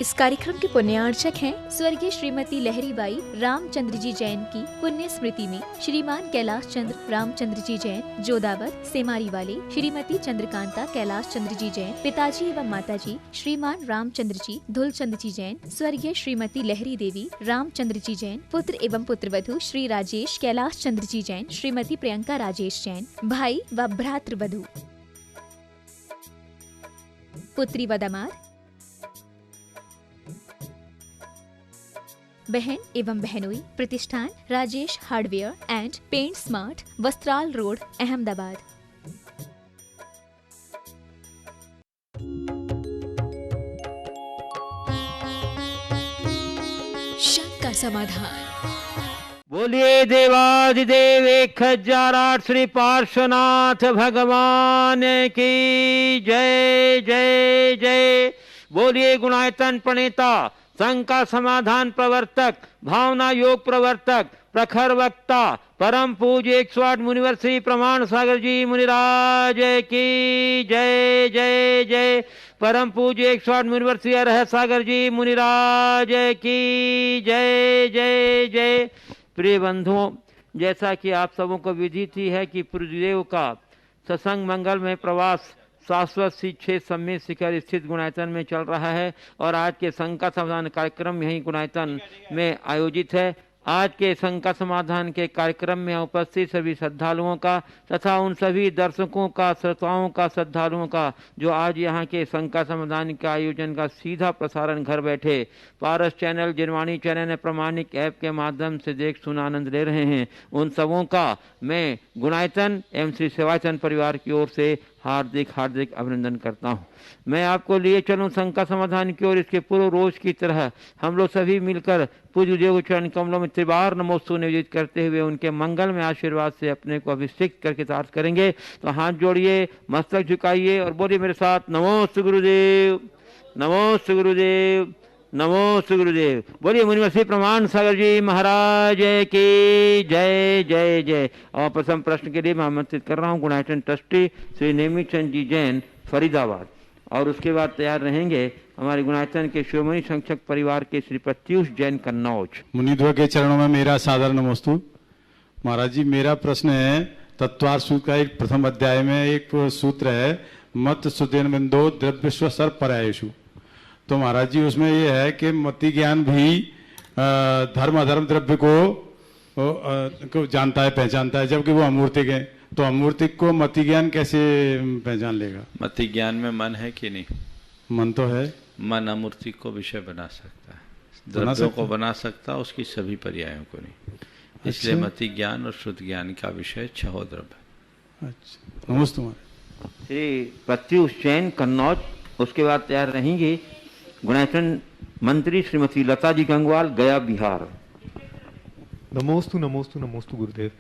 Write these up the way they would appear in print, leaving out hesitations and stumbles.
इस कार्यक्रम के पुण्यार्चक हैं स्वर्गीय श्रीमती लहरीबाई रामचंद्र जी जैन की पुण्य स्मृति में श्रीमान कैलाश चंद्र रामचंद्र जी जैन जोदावत सेमारी वाले, श्रीमती चंद्रकांता कैलाश चंद्र जी जैन पिताजी एवं माताजी श्रीमान रामचंद्र जी धुलचंद जी जैन, स्वर्गीय श्रीमती लहरी देवी रामचंद्र जी जैन, पुत्र एवं पुत्रवधु श्री राजेश कैलाश चंद्र जी जैन, श्रीमती प्रियंका राजेश जैन, भाई व भ्रातृवधु, पुत्री व दामाद, बहन एवं बहनोई, प्रतिष्ठान Rajesh hardware and paint smart, Vastral road, Ahmedabad. शंका समाधान। बोलिए देवादिदेव 1008 श्री पार्श्वनाथ भगवान की जय जय जय। बोलिए गुणायतन प्रणेता, शंका समाधान प्रवर्तक, भावना योग प्रवर्तक, प्रखर वक्ता, परम पूज्य 108 मुनिवर श्री प्रमाण सागर जी मुनिराज की जय जय जय। परम पूज्य 108 मुनिवर श्री अरह सागर जी मुनिराज की जय जय जय। प्रिय बंधुओं, जैसा कि आप सबों को विदित ही है कि पृथ्वीदेव का सत्संग मंगल में प्रवास शाश्वत शिक्षे सम्य शिखर स्थित गुणायतन में चल रहा है और आज के शंका समाधान कार्यक्रम यही गुणायतन में आयोजित है। आज के शंका समाधान के कार्यक्रम में उपस्थित सभी श्रद्धालुओं का तथा उन सभी दर्शकों का, श्रोताओं का, श्रद्धालुओं का जो आज यहाँ के शंका समाधान के आयोजन का सीधा प्रसारण घर बैठे पारस चैनल, जिनवाणी चैनल, प्रमाणिक ऐप के माध्यम से देख सुन आनंद ले रहे हैं, उन सबों का मैं गुणायतन एवं श्री सेवाचंद परिवार की ओर से हार्दिक हार्दिक अभिनंदन करता हूँ। मैं आपको लिए चलूँ शंका समाधान की ओर। इसके पूर्व रोज की तरह हम लोग सभी मिलकर पूज्य देव चरण कमलों में त्रिबार नमोस्तु निवेदित करते हुए उनके मंगल में आशीर्वाद से अपने को अभिषेक करके तार्थ करेंगे। तो हाथ जोड़िए, मस्तक झुकाइए और बोलिए मेरे साथ, नमोस्तु गुरुदेव, नमोस्तु गुरुदेव, नमोस्तु गुरुदेव। बोलिए मुनिवर श्री प्रमाण सागर जी महाराज की जय जय जय। और प्रथम प्रश्न के लिए मैं आमंत्रित कर रहा हूँ गुणायतन ट्रस्टी श्री नेमित चंद जी जैन फरीदाबाद, और उसके बाद तैयार रहेंगे हमारे गुणायतन के शिरोमणि संरक्षक परिवार के श्री प्रत्युष जैन कन्नौज। मुनिध्व के चरणों में मेरा सादर नमोस्तु। महाराज जी, मेरा प्रश्न है तत्वार सूत्र का एक प्रथम अध्याय में एक सूत्र है मत सुदेन बिंदो द्रव्य स्वर पर्यायेषु। तो महाराज जी उसमें ये है कि मति ज्ञान भी धर्म अधर्म द्रव्य को जानता है, पहचानता है, जबकि वो अमूर्तिक है। तो अमूर्तिक को मति ज्ञान कैसे पहचान लेगा? मति ज्ञान में मन है कि नहीं? मन तो है। मन अमूर्तिक को विषय बना सकता है, द्रव्यों को बना सकता है, उसकी सभी पर्यायों को नहीं। इसलिए मति ज्ञान और शुद्ध ज्ञान का विषय छहो द्रव्य। अच्छा, नमस्ते श्री प्रत्युष जैन कन्नौज। उसके बाद तैयार रहेंगे गुणायतन मंत्री श्रीमती लता जी गंगवाल, गया बिहार। नमोस्तु नमोस्तु नमोस्तु गुरुदेव।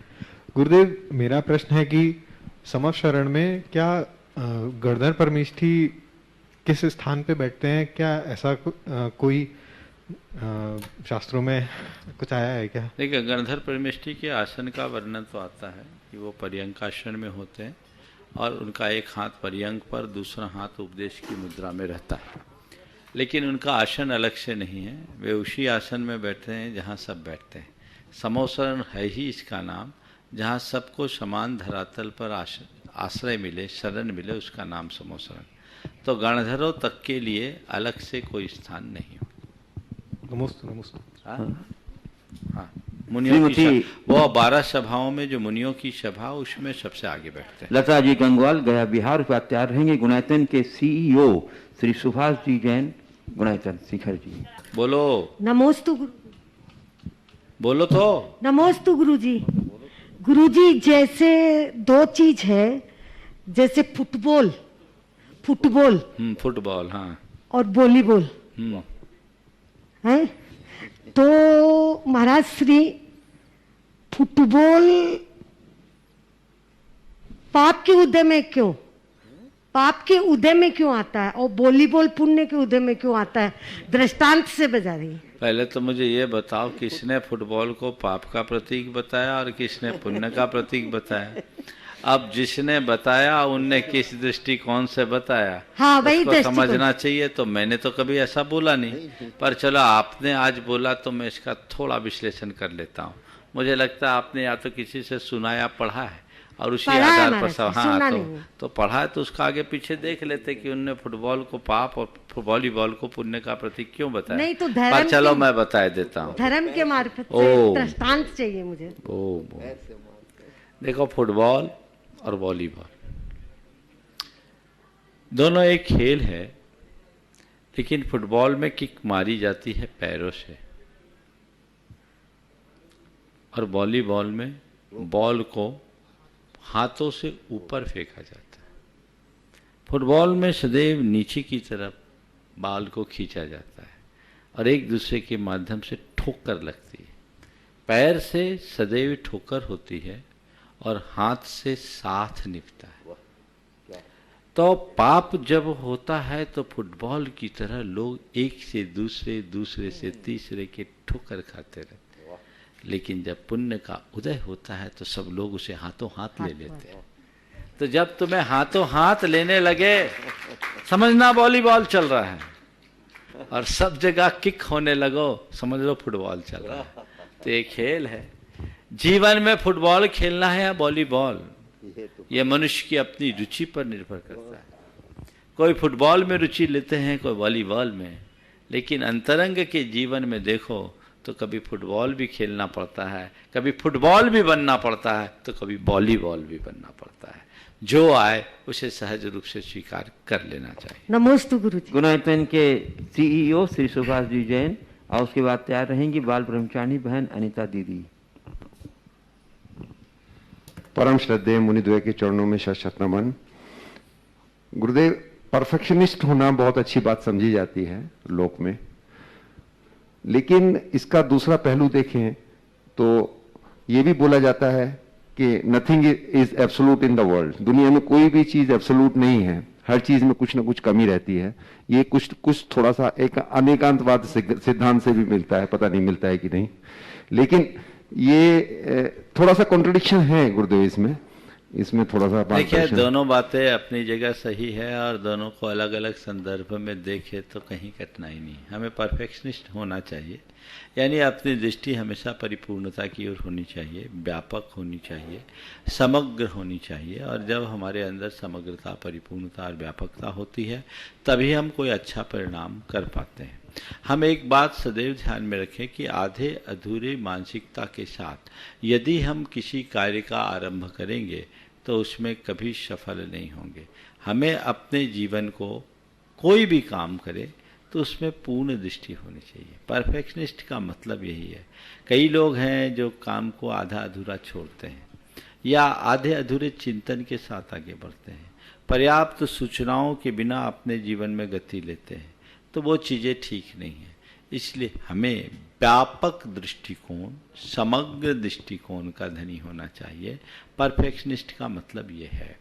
गुरुदेव, मेरा प्रश्न है कि समव शरण में क्या गर्दन परमेष्ठी किस स्थान पे बैठते हैं? क्या ऐसा कोई शास्त्रों में कुछ आया है क्या? देखिए, गणधर परमेष्ठी के आसन का वर्णन तो आता है कि वो पर्यंकासन में होते हैं और उनका एक हाथ पर्यंक पर, दूसरा हाथ उपदेश की मुद्रा में रहता है, लेकिन उनका आसन अलग से नहीं है। वे उसी आसन में बैठते हैं जहाँ सब बैठते हैं। समोसरण है ही इसका नाम, जहाँ सबको समान धरातल पर आश्रय मिले, शरण मिले, उसका नाम समोसरण। तो गणधरों तक के लिए अलग से कोई स्थान नहीं हो। नमोस्तु नमोस्तु। हाँ, मुनियों की वो 12 सभाओं में जो मुनियों की सभा, उसमें सबसे आगे बैठते हैं। लता जी गंगवाल, गया बिहार। पर तैयार रहेंगे गुणायतन के CEO श्री सुभाष जी जैन, गुणायतन शिखर जी। बोलो नमोस्तु गुरु। बोलो तो नमोस्तु गुरु जी। गुरु जी, जैसे दो चीज है, जैसे फुटबॉल फुटबॉल, हाँ, और वॉलीबॉल है। तो महाराज श्री फुटबॉल पाप के उदय में क्यों, पाप के उदय में क्यों आता है, और वॉलीबॉल पुण्य के उदय में क्यों आता है? दृष्टांत से बजा रही। पहले तो मुझे ये बताओ, किसने फुटबॉल को पाप का प्रतीक बताया और किसने पुण्य का प्रतीक बताया? अब जिसने बताया उनने किस दृष्टिकोण से बताया, हाँ, वही उसको दृष्टिकोण। समझना चाहिए। तो मैंने तो कभी ऐसा बोला नहीं, पर चलो आपने आज बोला तो मैं इसका थोड़ा विश्लेषण कर लेता हूँ। मुझे लगता है आपने या तो किसी से सुना या पढ़ा है, और उसी पढ़ा है आधार हमारे पर से, सब सुना हाँ नहीं है। तो पढ़ा है तो उसका आगे पीछे देख लेते कि उनने फुटबॉल को पाप और वॉलीबॉल को पुण्य का प्रतीक क्यों बताया। नहीं तो धर्म पर चलो के- मैं बता देता हूँ। धर्म के मार्फत ओ। से दृष्टांत चाहिए मुझे। देखो, फुटबॉल और वॉलीबॉल दोनों एक खेल है, लेकिन फुटबॉल में किक मारी जाती है पैरों से, और वॉलीबॉल में बॉल को हाथों से ऊपर फेंका जाता है। फुटबॉल में सदैव नीचे की तरफ बॉल को खींचा जाता है और एक दूसरे के माध्यम से ठोकर लगती है। पैर से सदैव ठोकर होती है और हाथ से साथ निपटा है। तो पाप जब होता है तो फुटबॉल की तरह लोग एक से दूसरे, दूसरे से तीसरे के ठोकर खाते रहते हैं, लेकिन जब पुण्य का उदय होता है तो सब लोग उसे हाथों हाथ ले लेते हैं। तो जब तुम्हें हाथों हाथ लेने लगे, समझना वॉलीबॉल चल रहा है, और सब जगह किक होने लगो, समझ लो फुटबॉल चल रहा है। तो ये खेल है। जीवन में फुटबॉल खेलना है या वॉलीबॉल, ये मनुष्य की अपनी रुचि पर निर्भर करता है। कोई फुटबॉल में रुचि लेते हैं, कोई वॉलीबॉल में, लेकिन अंतरंग के जीवन में देखो तो कभी फुटबॉल भी खेलना पड़ता है, कभी फुटबॉल भी बनना पड़ता है, तो कभी वॉलीबॉल भी बनना पड़ता है। जो आए उसे सहज रूप से स्वीकार कर लेना चाहिए। नमोस्तु गुरु जी। गुणायतन के सीईओ श्री सुभाष जी जैन, और उसके बाद तैयार रहेंगी बाल ब्रह्मचारी बहन अनीता दीदी। परम श्रद्धेय मुनिद्वय के चरणों में शत शत नमन। गुरुदेव, परफेक्शनिस्ट होना बहुत अच्छी बात समझी जाती है लोक में, लेकिन इसका दूसरा पहलू देखें तो ये भी बोला जाता है कि nothing is absolute in the world. दुनिया में कोई भी चीज एब्सोल्यूट नहीं है, हर चीज में कुछ ना कुछ कमी रहती है। ये कुछ थोड़ा सा एक अनेकांतवाद सिद्धांत से भी मिलता है, पता नहीं मिलता है कि नहीं, लेकिन ये थोड़ा सा कॉन्ट्रडिक्शन है गुरुदेव इसमें थोड़ा सा बात। देखिए, दोनों बातें अपनी जगह सही है, और दोनों को अलग अलग संदर्भ में देखे तो कहीं कठिनाई नहीं। हमें परफेक्शनिस्ट होना चाहिए, यानी अपनी दृष्टि हमेशा परिपूर्णता की ओर होनी चाहिए, व्यापक होनी चाहिए, समग्र होनी चाहिए। और जब हमारे अंदर समग्रता, परिपूर्णता और व्यापकता होती है, तभी हम कोई अच्छा परिणाम कर पाते हैं। हम एक बात सदैव ध्यान में रखें कि आधे अधूरे मानसिकता के साथ यदि हम किसी कार्य का आरंभ करेंगे तो उसमें कभी सफल नहीं होंगे। हमें अपने जीवन को कोई भी काम करे तो उसमें पूर्ण दृष्टि होनी चाहिए। परफेक्शनिस्ट का मतलब यही है। कई लोग हैं जो काम को आधा अधूरा छोड़ते हैं या आधे अधूरे चिंतन के साथ आगे बढ़ते हैं, पर्याप्त सूचनाओं के बिना अपने जीवन में गति लेते हैं, तो वो चीज़ें ठीक नहीं है। इसलिए हमें व्यापक दृष्टिकोण, समग्र दृष्टिकोण का धनी होना चाहिए। परफेक्शनिस्ट का मतलब ये है।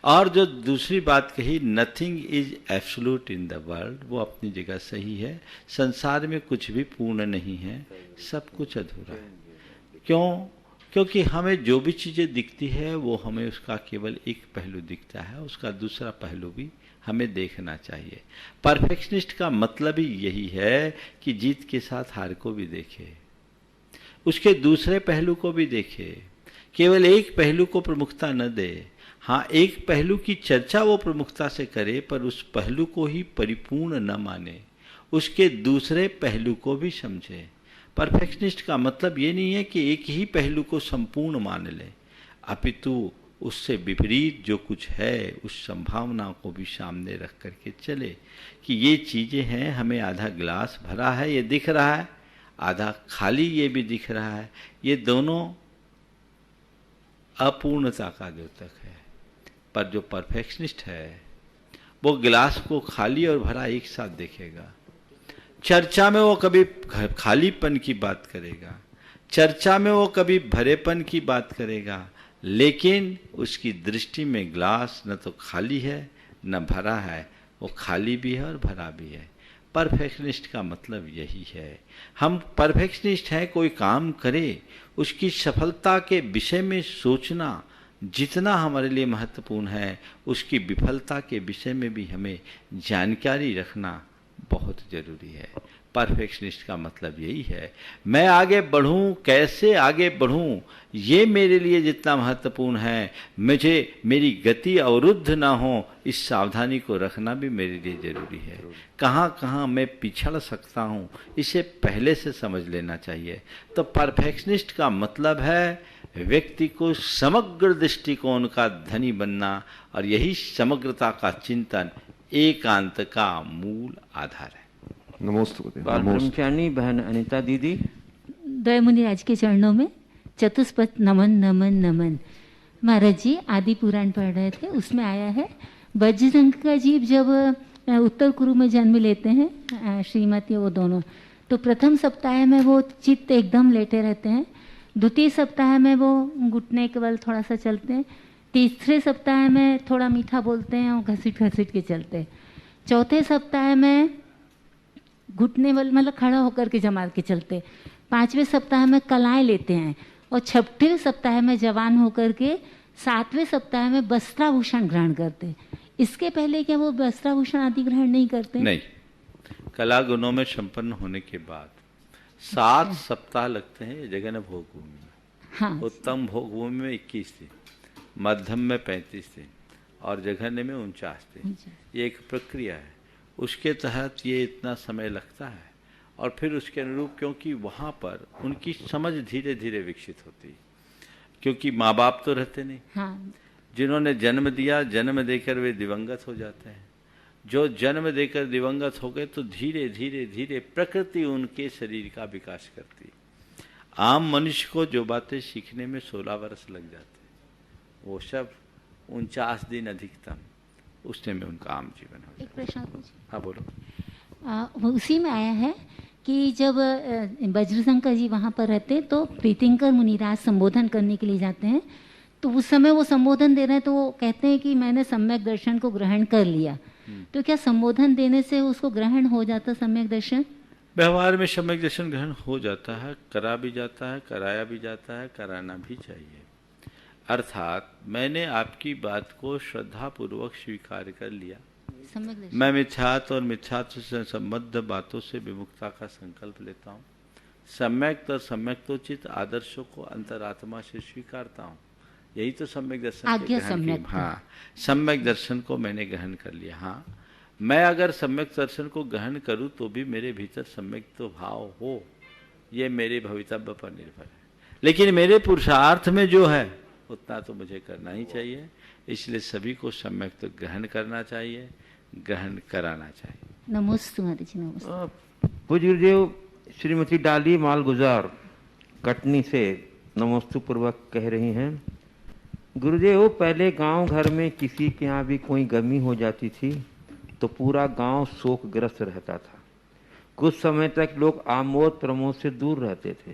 और जो दूसरी बात कही, nothing is absolute in the world, वो अपनी जगह सही है। संसार में कुछ भी पूर्ण नहीं है, सब कुछ अधूरा है। क्यों? क्योंकि हमें जो भी चीज़ें दिखती है वो हमें उसका केवल एक पहलू दिखता है, उसका दूसरा पहलू भी हमें देखना चाहिए। परफेक्शनिस्ट का मतलब ही यही है कि जीत के साथ हार को भी देखे, उसके दूसरे पहलू को भी देखे, केवल एक पहलू को प्रमुखता न दे। हाँ, एक पहलू की चर्चा वो प्रमुखता से करे, पर उस पहलू को ही परिपूर्ण न माने, उसके दूसरे पहलू को भी समझे। परफेक्शनिस्ट का मतलब ये नहीं है कि एक ही पहलू को संपूर्ण मान ले, अपितु उससे विपरीत जो कुछ है उस संभावना को भी सामने रख करके चले कि ये चीज़ें हैं, हमें आधा गिलास भरा है ये दिख रहा है, आधा खाली ये भी दिख रहा है। ये दोनों अपूर्णता का द्योतक है। पर जो परफेक्शनिस्ट है वो गिलास को खाली और भरा एक साथ देखेगा। चर्चा में वो कभी खालीपन की बात करेगा, चर्चा में वो कभी भरेपन की बात करेगा, लेकिन उसकी दृष्टि में गिलास न तो खाली है न भरा है, वो खाली भी है और भरा भी है। परफेक्शनिस्ट का मतलब यही है। हम परफेक्शनिस्ट हैं, कोई काम करे उसकी सफलता के विषय में सोचना, जितना हमारे लिए महत्वपूर्ण है उसकी विफलता के विषय में भी हमें जानकारी रखना बहुत जरूरी है। परफेक्शनिस्ट का मतलब यही है, मैं आगे बढ़ूं, कैसे आगे बढ़ूं, ये मेरे लिए जितना महत्वपूर्ण है, मुझे मेरी गति अवरुद्ध ना हो, इस सावधानी को रखना भी मेरे लिए जरूरी है। कहाँ कहाँ मैं पिछड़ सकता हूँ, इसे पहले से समझ लेना चाहिए। तो परफेक्शनिस्ट का मतलब है व्यक्ति को समग्र दृष्टिकोण का धनी बनना, और यही समग्रता का चिंतन एकांत का मूल आधार है। नमोस्तुते। बाल ब्रह्मचारिणी बहन अनिता दीदी। दया मुनिराज के चरणों में चतुष्पथ नमन नमन नमन। महाराज जी आदि पुराण पढ़ रहे थे, उसमें आया है बजरंग का जीव जब उत्तर कुरु में जन्म लेते हैं, श्रीमती वो दोनों, तो प्रथम सप्ताह में वो चित्त एकदम लेटे रहते हैं, द्वितीय सप्ताह में वो घुटने के बल थोड़ा सा चलते हैं, तीसरे सप्ताह में थोड़ा मीठा बोलते हैं और घसीट घसीट के चलते हैं, चौथे सप्ताह में घुटने बल मतलब खड़ा होकर के जमा के चलते, पांचवें सप्ताह में कलाएं लेते हैं, और छठवें सप्ताह में जवान होकर के सातवें सप्ताह में वस्त्राभूषण ग्रहण करते हैं। इसके पहले क्या वो वस्त्राभूषण आदि ग्रहण नहीं करते? नहीं, कला गुणों में संपन्न होने के बाद 7 सप्ताह लगते हैं जगन भोग भूमि में। हाँ, उत्तम भोग भूमि में 21 दिन, मध्यम में 35 दिन और जघन्य में 49 दिन। ये एक प्रक्रिया है, उसके तहत ये इतना समय लगता है, और फिर उसके अनुरूप, क्योंकि वहाँ पर उनकी समझ धीरे धीरे विकसित होती है, क्योंकि माँ बाप तो रहते नहीं। हाँ, जिन्होंने जन्म दिया, जन्म देकर वे दिवंगत हो जाते हैं। जो जन्म देकर दिवंगत हो गए तो धीरे धीरे धीरे प्रकृति उनके शरीर का विकास करती है। आम मनुष्य को जो बातें सीखने में 16 वर्ष लग जाते हैं, वो सब 49 दिन अधिकतम, उसने में उनका आम जीवन हो एक जाता है। प्रश्न और पूछिए। हाँ बोलो। वो उसी में आया है कि जब वज्रशंकर जी वहाँ पर रहते तो प्रीतिंकर मुनिराज संबोधन करने के लिए जाते हैं, तो उस समय वो संबोधन दे रहे हैं तो वो कहते हैं कि मैंने सम्यक दर्शन को ग्रहण कर लिया। तो क्या संबोधन देने से उसको ग्रहण हो जाता सम्यक दर्शन? व्यवहार में सम्यक दर्शन ग्रहण हो जाता है, करा भी जाता है, कराया भी जाता है, कराना भी चाहिए। अर्थात मैंने आपकी बात को श्रद्धापूर्वक स्वीकार कर लिया, सम्यक दर्शन। मैं मिथ्यात्व और मिथ्यात्व से संबद्ध बातों से विमुक्ता का संकल्प लेता हूँ, सम्यक और सम्यक्तोचित आदर्शों को अंतरात्मा से स्वीकारता हूँ। यही तो सम्यक दर्शन के आज्ञा ग्रहण की। सम्यक। हाँ, सम्यक दर्शन को मैंने ग्रहण कर लिया। हाँ, मैं अगर सम्यक दर्शन को ग्रहण करूँ तो भी मेरे भीतर सम्यक तो भाव हो, ये मेरे भवितव्य पर निर्भर है। लेकिन मेरे पुरुषार्थ में जो है उतना तो मुझे करना ही चाहिए, इसलिए सभी को सम्यक तो ग्रहण करना चाहिए, ग्रहण कराना चाहिए। नमोस्तु महाराज जी, नमस्ते। पूज्य गुरुदेव श्रीमती डाली माल गुजार कटनी से नमोस्तु पूर्वक कह रही हैं, गुरुदेव पहले गांव घर में किसी के यहाँ भी कोई गमी हो जाती थी तो पूरा गांव शोकग्रस्त रहता था। कुछ समय तक लोग आमोद प्रमोद से दूर रहते थे,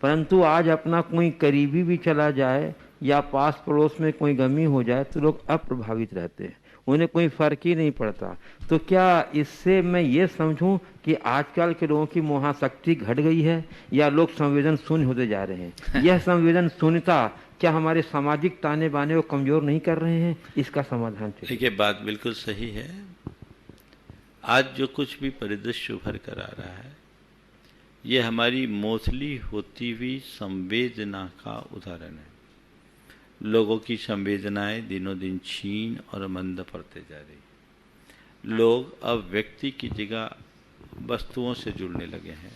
परंतु आज अपना कोई करीबी भी चला जाए या पास पड़ोस में कोई गमी हो जाए तो लोग अप्रभावित रहते हैं, उन्हें कोई फर्क ही नहीं पड़ता। तो क्या इससे मैं ये समझूं कि आजकल के लोगों की मोहाशक्ति घट गई है या लोग संवेदन शून्य होते जा रहे हैं? यह संवेदन शून्यता क्या हमारे सामाजिक ताने बाने को कमजोर नहीं कर रहे हैं? इसका समाधान चाहिए। देखिए, बात बिल्कुल सही है। आज जो कुछ भी परिदृश्य उभर कर आ रहा है, ये हमारी मोथली होती हुई संवेदना का उदाहरण है। लोगों की संवेदनाएं दिनों दिन क्षीण और मंद पड़ते जा रही। लोग अब व्यक्ति की जगह वस्तुओं से जुड़ने लगे हैं।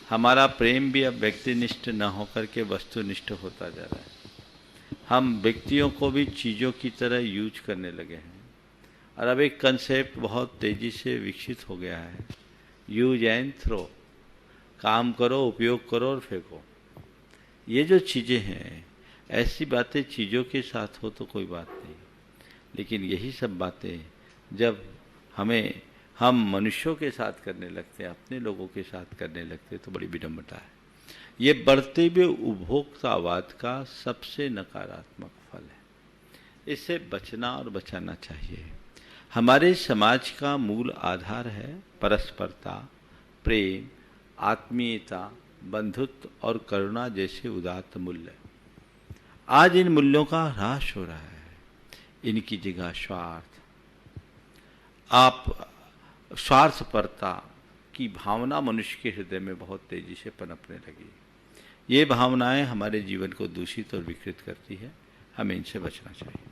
हमारा प्रेम भी अब व्यक्तिनिष्ठ न होकर के वस्तुनिष्ठ होता जा रहा है। हम व्यक्तियों को भी चीज़ों की तरह यूज करने लगे हैं, और अब एक कंसेप्ट बहुत तेज़ी से विकसित हो गया है, यूज एंड थ्रो। काम करो, उपयोग करो और फेंको। ये जो चीज़ें हैं, ऐसी बातें चीज़ों के साथ हो तो कोई बात नहीं, लेकिन यही सब बातें जब हम मनुष्यों के साथ करने लगते हैं, अपने लोगों के साथ करने लगते हैं, तो बड़ी विडंबना है। ये बढ़ते हुए उपभोक्तावाद का सबसे नकारात्मक फल है। इससे बचना और बचाना चाहिए। हमारे समाज का मूल आधार है परस्परता, प्रेम, आत्मीयता, बंधुत्व और करुणा जैसे उदात्त मूल्य। आज इन मूल्यों का ह्रास हो रहा है। इनकी जगह स्वार्थपरता की भावना मनुष्य के हृदय में बहुत तेजी से पनपने लगी। ये भावनाएं हमारे जीवन को दूषित और विकृत करती है, हमें इनसे बचना चाहिए।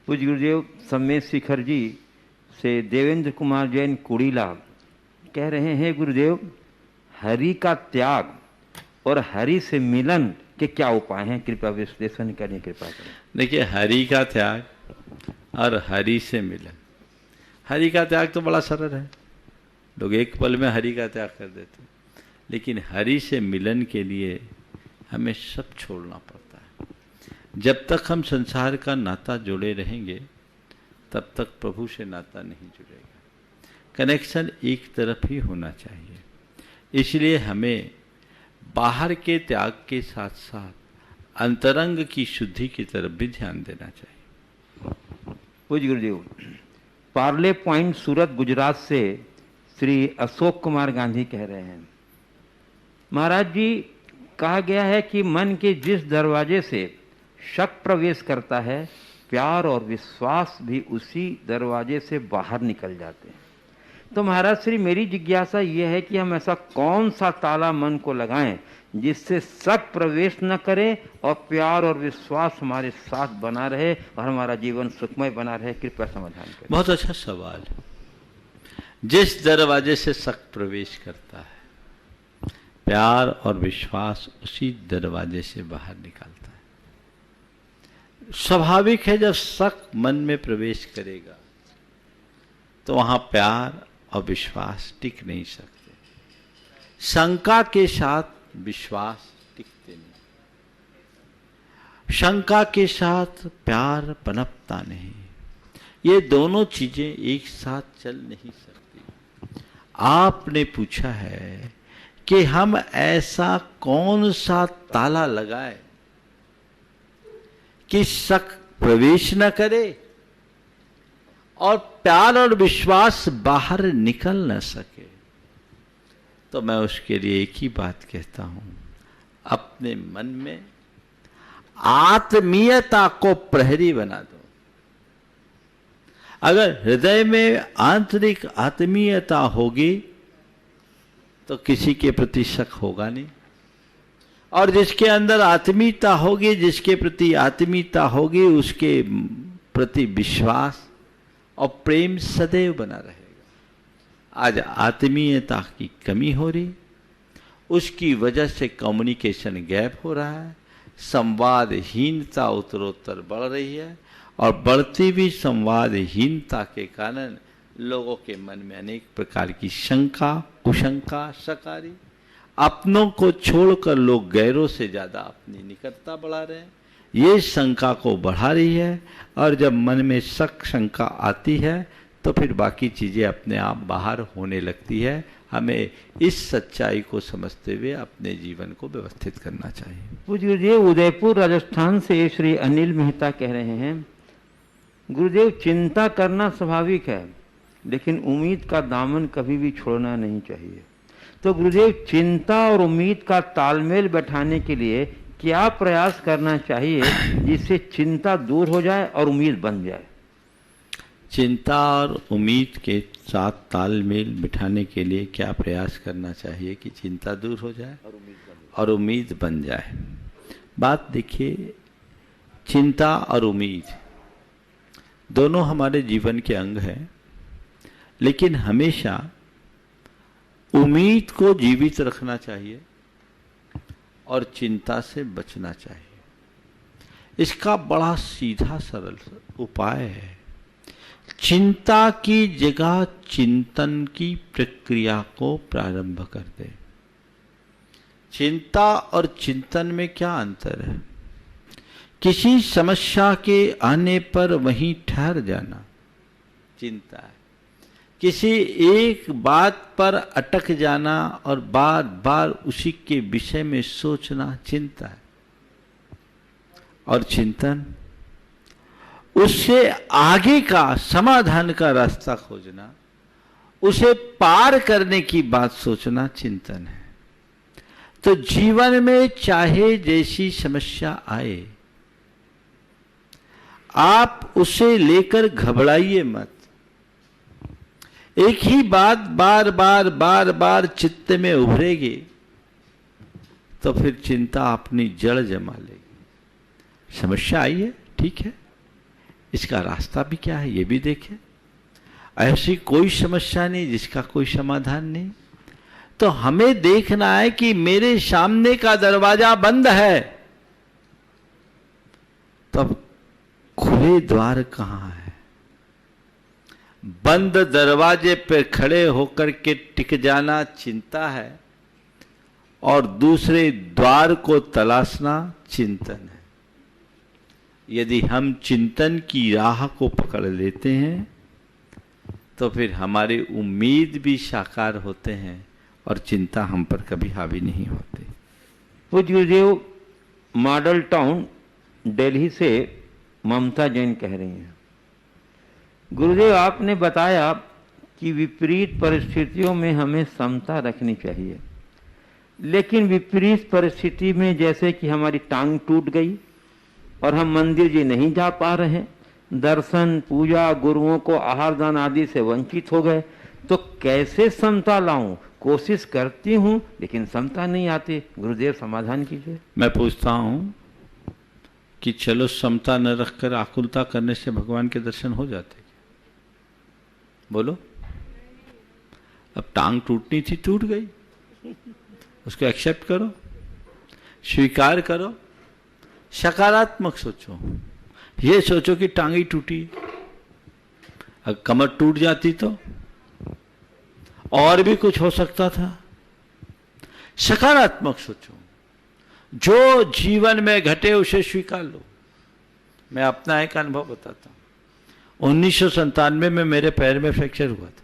पूज्य गुरुदेव, सम्मेद शिखर जी से देवेंद्र कुमार जैन कुड़ीला कह रहे हैं, गुरुदेव हरि का त्याग और हरि से मिलन के क्या उपाय हैं, कृपया विश्लेषण करने कृपा करें। देखिए, हरि का त्याग और हरि से मिलन। हरि का त्याग तो बड़ा सरल है, लोग एक पल में हरि का त्याग कर देते, लेकिन हरि से मिलन के लिए हमें सब छोड़ना पड़ता है। जब तक हम संसार का नाता जोड़े रहेंगे तब तक प्रभु से नाता नहीं जुड़ेगा। कनेक्शन एक तरफ ही होना चाहिए। इसलिए हमें बाहर के त्याग के साथ साथ अंतरंग की शुद्धि की तरफ भी ध्यान देना चाहिए। पूज्य गुरुदेव, पार्ले पॉइंट सूरत गुजरात से श्री अशोक कुमार गांधी कह रहे हैं, महाराज जी कहा गया है कि मन के जिस दरवाजे से शक प्रवेश करता है, प्यार और विश्वास भी उसी दरवाजे से बाहर निकल जाते हैं। तो महाराज श्री, मेरी जिज्ञासा यह है कि हम ऐसा कौन सा ताला मन को लगाएं जिससे शक प्रवेश न करे और प्यार और विश्वास हमारे साथ बना रहे और हमारा जीवन सुखमय बना रहे। कृपया समाधान करें। बहुत अच्छा सवाल। जिस दरवाजे से शक प्रवेश करता है, प्यार और विश्वास उसी दरवाजे से बाहर निकालता है। स्वाभाविक है, जब शक मन में प्रवेश करेगा तो वहां प्यार और विश्वास टिक नहीं सकते। शंका के साथ विश्वास टिकते नहीं, शंका के साथ प्यार पनपता नहीं। ये दोनों चीजें एक साथ चल नहीं सकती। आपने पूछा है कि हम ऐसा कौन सा ताला लगाए कि शक प्रवेश न करे और प्यार और विश्वास बाहर निकल न सके। तो मैं उसके लिए एक ही बात कहता हूं, अपने मन में आत्मीयता को प्रहरी बना दो। अगर हृदय में आंतरिक आत्मीयता होगी तो किसी के प्रति शक होगा नहीं, और जिसके अंदर आत्मीयता होगी, जिसके प्रति आत्मीयता होगी, उसके प्रति विश्वास और प्रेम सदैव बना रहेगा। आज आत्मीयता की कमी हो रही, उसकी वजह से कम्युनिकेशन गैप हो रहा है, संवादहीनता उत्तरोत्तर बढ़ रही है, और बढ़ती भी संवादहीनता के कारण लोगों के मन में अनेक प्रकार की शंका, कुशंका, शकारी, अपनों को छोड़कर लोग गैरों से ज्यादा अपनी निकटता बढ़ा रहे हैं। ये शंका को बढ़ा रही है, और जब मन में शक शंका आती है तो फिर बाकी चीजें अपने आप बाहर होने लगती है। हमें इस सच्चाई को समझते हुए अपने जीवन को व्यवस्थित करना चाहिए। पूज्य गुरुदेव, उदयपुर राजस्थान से श्री अनिल मेहता कह रहे हैं, गुरुदेव चिंता करना स्वाभाविक है, लेकिन उम्मीद का दामन कभी भी छोड़ना नहीं चाहिए। तो गुरुदेव, चिंता और उम्मीद का तालमेल बैठाने के लिए क्या प्रयास करना चाहिए जिससे चिंता दूर हो जाए और उम्मीद बन जाए? चिंता और उम्मीद के साथ तालमेल बिठाने के लिए क्या प्रयास करना चाहिए कि चिंता दूर हो जाए और उम्मीद बन जाए? बात देखिए, चिंता और उम्मीद दोनों हमारे जीवन के अंग हैं, लेकिन हमेशा उम्मीद को जीवित रखना चाहिए और चिंता से बचना चाहिए। इसका बड़ा सीधा सरल उपाय है, चिंता की जगह चिंतन की प्रक्रिया को प्रारंभ कर दे। चिंता और चिंतन में क्या अंतर है? किसी समस्या के आने पर वहीं ठहर जाना चिंता है, किसी एक बात पर अटक जाना और बार बार उसी के विषय में सोचना चिंता है। और चिंतन, उससे आगे का समाधान का रास्ता खोजना, उसे पार करने की बात सोचना चिंतन है। तो जीवन में चाहे जैसी समस्या आए, आप उसे लेकर घबराइए मत। एक ही बात बार बार बार बार चित्त में उभरेगी तो फिर चिंता अपनी जड़ जमा लेगी। समस्या आई है, ठीक है, इसका रास्ता भी क्या है ये भी देखें। ऐसी कोई समस्या नहीं जिसका कोई समाधान नहीं। तो हमें देखना है कि मेरे सामने का दरवाजा बंद है, तब खुले द्वार कहां है? बंद दरवाजे पर खड़े होकर के टिक जाना चिंता है और दूसरे द्वार को तलाशना चिंतन है। यदि हम चिंतन की राह को पकड़ लेते हैं तो फिर हमारी उम्मीद भी साकार होते हैं और चिंता हम पर कभी हावी नहीं होती। पूज्य गुरुदेव, मॉडल टाउन दिल्ली से ममता जैन कह रही हैं, गुरुदेव आपने बताया कि विपरीत परिस्थितियों में हमें समता रखनी चाहिए, लेकिन विपरीत परिस्थिति में जैसे कि हमारी टांग टूट गई और हम मंदिर जी नहीं जा पा रहे, दर्शन पूजा गुरुओं को आहार दान आदि से वंचित हो गए, तो कैसे समता लाऊं? कोशिश करती हूं लेकिन समता नहीं आती। गुरुदेव समाधान कीजिए। मैं पूछता हूं कि चलो समता न रखकर आकुलता करने से भगवान के दर्शन हो जाते क्या? बोलो। अब टांग टूटनी थी, टूट गई, उसको एक्सेप्ट करो, स्वीकार करो, सकारात्मक सोचो। ये सोचो कि टांगी टूटी, अगर कमर टूट जाती तो और भी कुछ हो सकता था। सकारात्मक सोचो, जो जीवन में घटे उसे स्वीकार लो। मैं अपना एक अनुभव बताता हूं। 1997 में मेरे पैर में फ्रैक्चर हुआ था।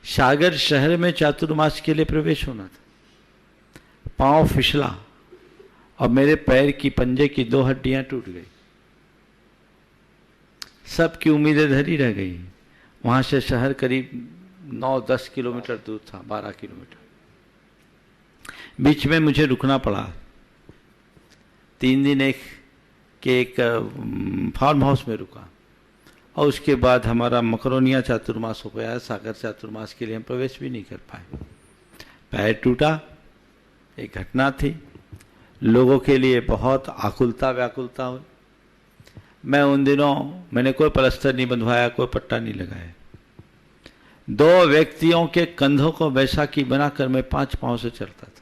सागर शहर में चातुर्मास के लिए प्रवेश होना था। पांव फिसला और मेरे पैर की पंजे की 2 हड्डियां टूट गई। सबकी उम्मीदें धरी रह गई। वहां से शहर करीब 9-10 किलोमीटर दूर था, 12 किलोमीटर। बीच में मुझे रुकना पड़ा। 3 दिन एक फार्म हाउस में रुका और उसके बाद हमारा मकरोनिया चातुर्मास हो गया। सागर चातुर्मास के लिए हम प्रवेश भी नहीं कर पाए। पैर टूटा, एक घटना थी। लोगों के लिए बहुत आकुलता व्याकुलता हुई। मैं उन दिनों मैंने कोई प्लास्टर नहीं बंधवाया, कोई पट्टा नहीं लगाया। 2 व्यक्तियों के कंधों को बैसाखी बनाकर मैं 5 पांव से चलता था।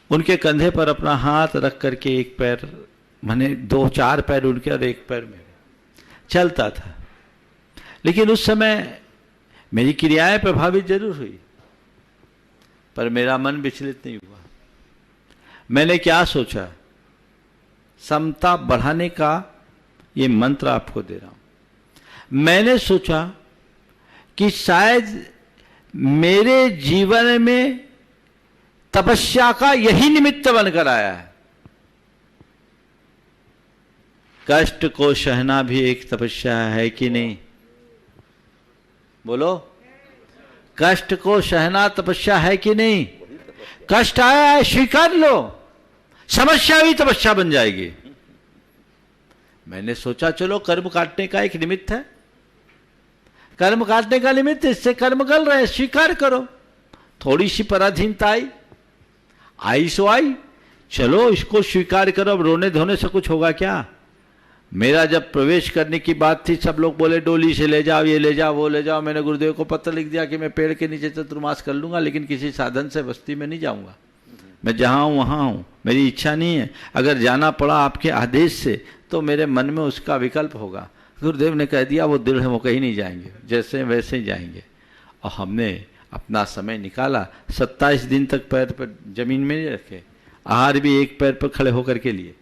उनके कंधे पर अपना हाथ रख करके एक पैर, मैंने 2-4 पैर उनके और एक पैर मेरे, चलता था। लेकिन उस समय मेरी क्रियाएं प्रभावित जरूर हुई, पर मेरा मन विचलित नहीं हुआ। मैंने क्या सोचा? समता बढ़ाने का ये मंत्र आपको दे रहा हूं। मैंने सोचा कि शायद मेरे जीवन में तपस्या का यही निमित्त बनकर आया है। कष्ट को सहना भी एक तपस्या है कि नहीं? बोलो, कष्ट को सहना तपस्या है कि नहीं? कष्ट आया है, स्वीकार लो, समस्या भी तपस्या बन जाएगी। मैंने सोचा चलो कर्म काटने का एक निमित्त है, कर्म काटने का निमित्त, इससे कर्म गल रहे, स्वीकार करो। थोड़ी सी पराधीनता आई सो आई, चलो इसको स्वीकार करो। अब रोने धोने से कुछ होगा क्या? मेरा जब प्रवेश करने की बात थी, सब लोग बोले डोली से ले जाओ, ये ले जाओ, वो ले जाओ। मैंने गुरुदेव को पत्र लिख दिया कि मैं पेड़ के नीचे चतुर्मास कर लूंगा, लेकिन किसी साधन से बस्ती में नहीं जाऊंगा। मैं जहां हूं वहां हूं, मेरी इच्छा नहीं है। अगर जाना पड़ा आपके आदेश से तो मेरे मन में उसका विकल्प होगा। गुरुदेव ने कह दिया वो दृढ़, वो कहीं नहीं जाएंगे, जैसे वैसे ही जाएंगे। और हमने अपना समय निकाला। 27 दिन तक पैर पर जमीन में नहीं रखे, आहार भी एक पैर पर खड़े होकर के लिए।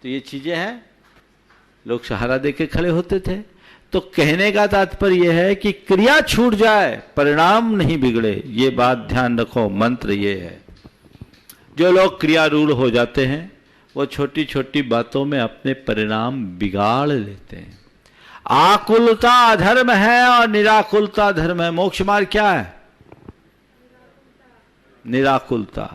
तो ये चीजें हैं, लोग सहारा देके खड़े होते थे। तो कहने का तात्पर्य यह है कि क्रिया छूट जाए, परिणाम नहीं बिगड़े। ये बात ध्यान रखो, मंत्र ये है। जो लोग क्रियारूढ़ हो जाते हैं वो छोटी छोटी बातों में अपने परिणाम बिगाड़ लेते हैं। आकुलता अधर्म है और निराकुलता धर्म है। मोक्ष मार्ग क्या है? निराकुलता।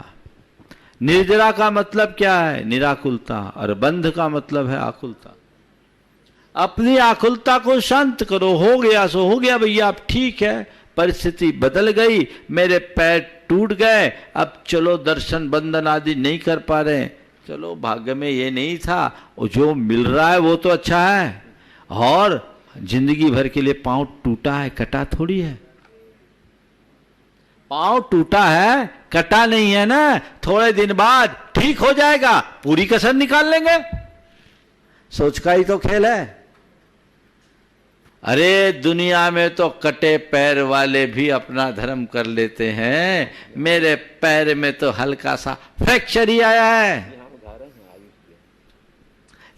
निर्जरा का मतलब क्या है? निराकुलता। और बंध का मतलब है आकुलता। अपनी आकुलता को शांत करो। हो गया सो हो गया भैया, अब ठीक है, परिस्थिति बदल गई, मेरे पैर टूट गए, अब चलो दर्शन बंधन आदि नहीं कर पा रहे, चलो भाग्य में ये नहीं था, वो जो मिल रहा है वो तो अच्छा है। और जिंदगी भर के लिए पांव टूटा है, कटा थोड़ी है। पांव टूटा है, कटा नहीं है ना। थोड़े दिन बाद ठीक हो जाएगा, पूरी कसर निकाल लेंगे। सोच का ही तो खेल है। अरे दुनिया में तो कटे पैर वाले भी अपना धर्म कर लेते हैं, मेरे पैर में तो हल्का सा फ्रैक्चर ही आया है।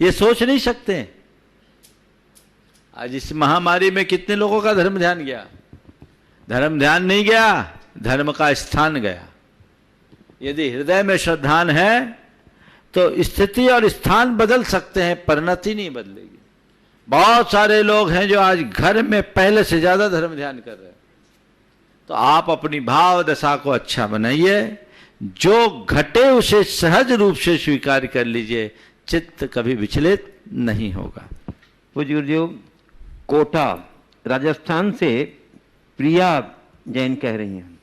ये सोच नहीं सकते। आज इस महामारी में कितने लोगों का धर्म ध्यान गया? धर्म ध्यान नहीं गया, धर्म का स्थान गया। यदि हृदय में श्रद्धान है तो स्थिति और स्थान बदल सकते हैं, परिणति नहीं बदलेगी। बहुत सारे लोग हैं जो आज घर में पहले से ज्यादा धर्म ध्यान कर रहे हैं। तो आप अपनी भाव दशा को अच्छा बनाइए, जो घटे उसे सहज रूप से स्वीकार कर लीजिए, चित्त कभी विचलित नहीं होगा। पूज्य गुरुदेव, कोटा राजस्थान से प्रिया जैन कह रही हैं,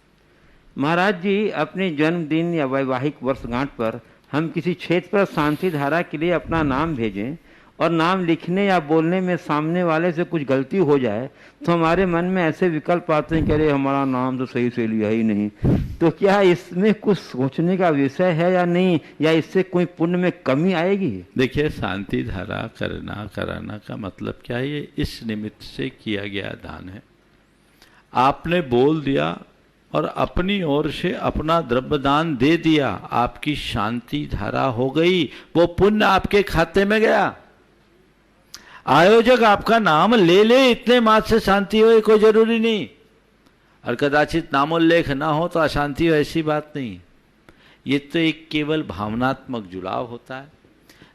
महाराज जी अपने जन्मदिन या वैवाहिक वर्षगांठ पर हम किसी क्षेत्र पर शांति धारा के लिए अपना नाम भेजें और नाम लिखने या बोलने में सामने वाले से कुछ गलती हो जाए तो हमारे मन में ऐसे विकल्प आते हैं कि अरे हमारा नाम तो सही से लिया ही नहीं। तो क्या इसमें कुछ सोचने का विषय है या नहीं, या इससे कोई पुण्य में कमी आएगी? देखिए, शांति धारा करना कराना का मतलब क्या है? ये इस निमित्त से किया गया दान है। आपने बोल दिया और अपनी ओर से अपना द्रव्य दान दे दिया, आपकी शांति धारा हो गई, वो पुण्य आपके खाते में गया। आयोजक आपका नाम ले ले, इतने मात्र से शांति हो, कोई जरूरी नहीं। और कदाचित नामोल्लेख ना हो तो अशांति हो, ऐसी बात नहीं। ये तो एक केवल भावनात्मक जुड़ाव होता है।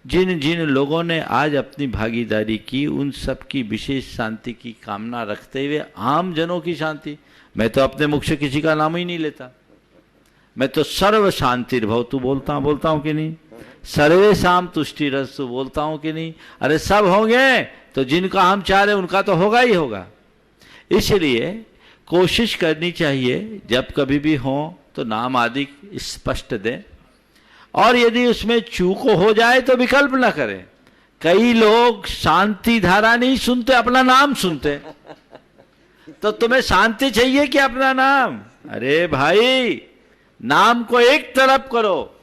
जिन जिन लोगों ने आज अपनी भागीदारी की, उन सब की विशेष शांति की कामना रखते हुए आम जनों की शांति। मैं तो अपने मुख से किसी का नाम ही नहीं लेता, मैं तो सर्व शांतिर्भवतु बोलता हूं कि नहीं, सर्वेषां तुष्टिरस्तु बोलता हूं कि नहीं। अरे सब होंगे तो जिनका हम चाह रहे उनका तो होगा ही होगा। इसलिए कोशिश करनी चाहिए जब कभी भी हो तो नाम आदि स्पष्ट दें, और यदि उसमें चूक हो जाए तो विकल्प न करें। कई लोग शांति धारा नहीं सुनते, अपना नाम सुनते। तो तुम्हें शांति चाहिए कि अपना नाम? अरे भाई, नाम को एक तरफ करो,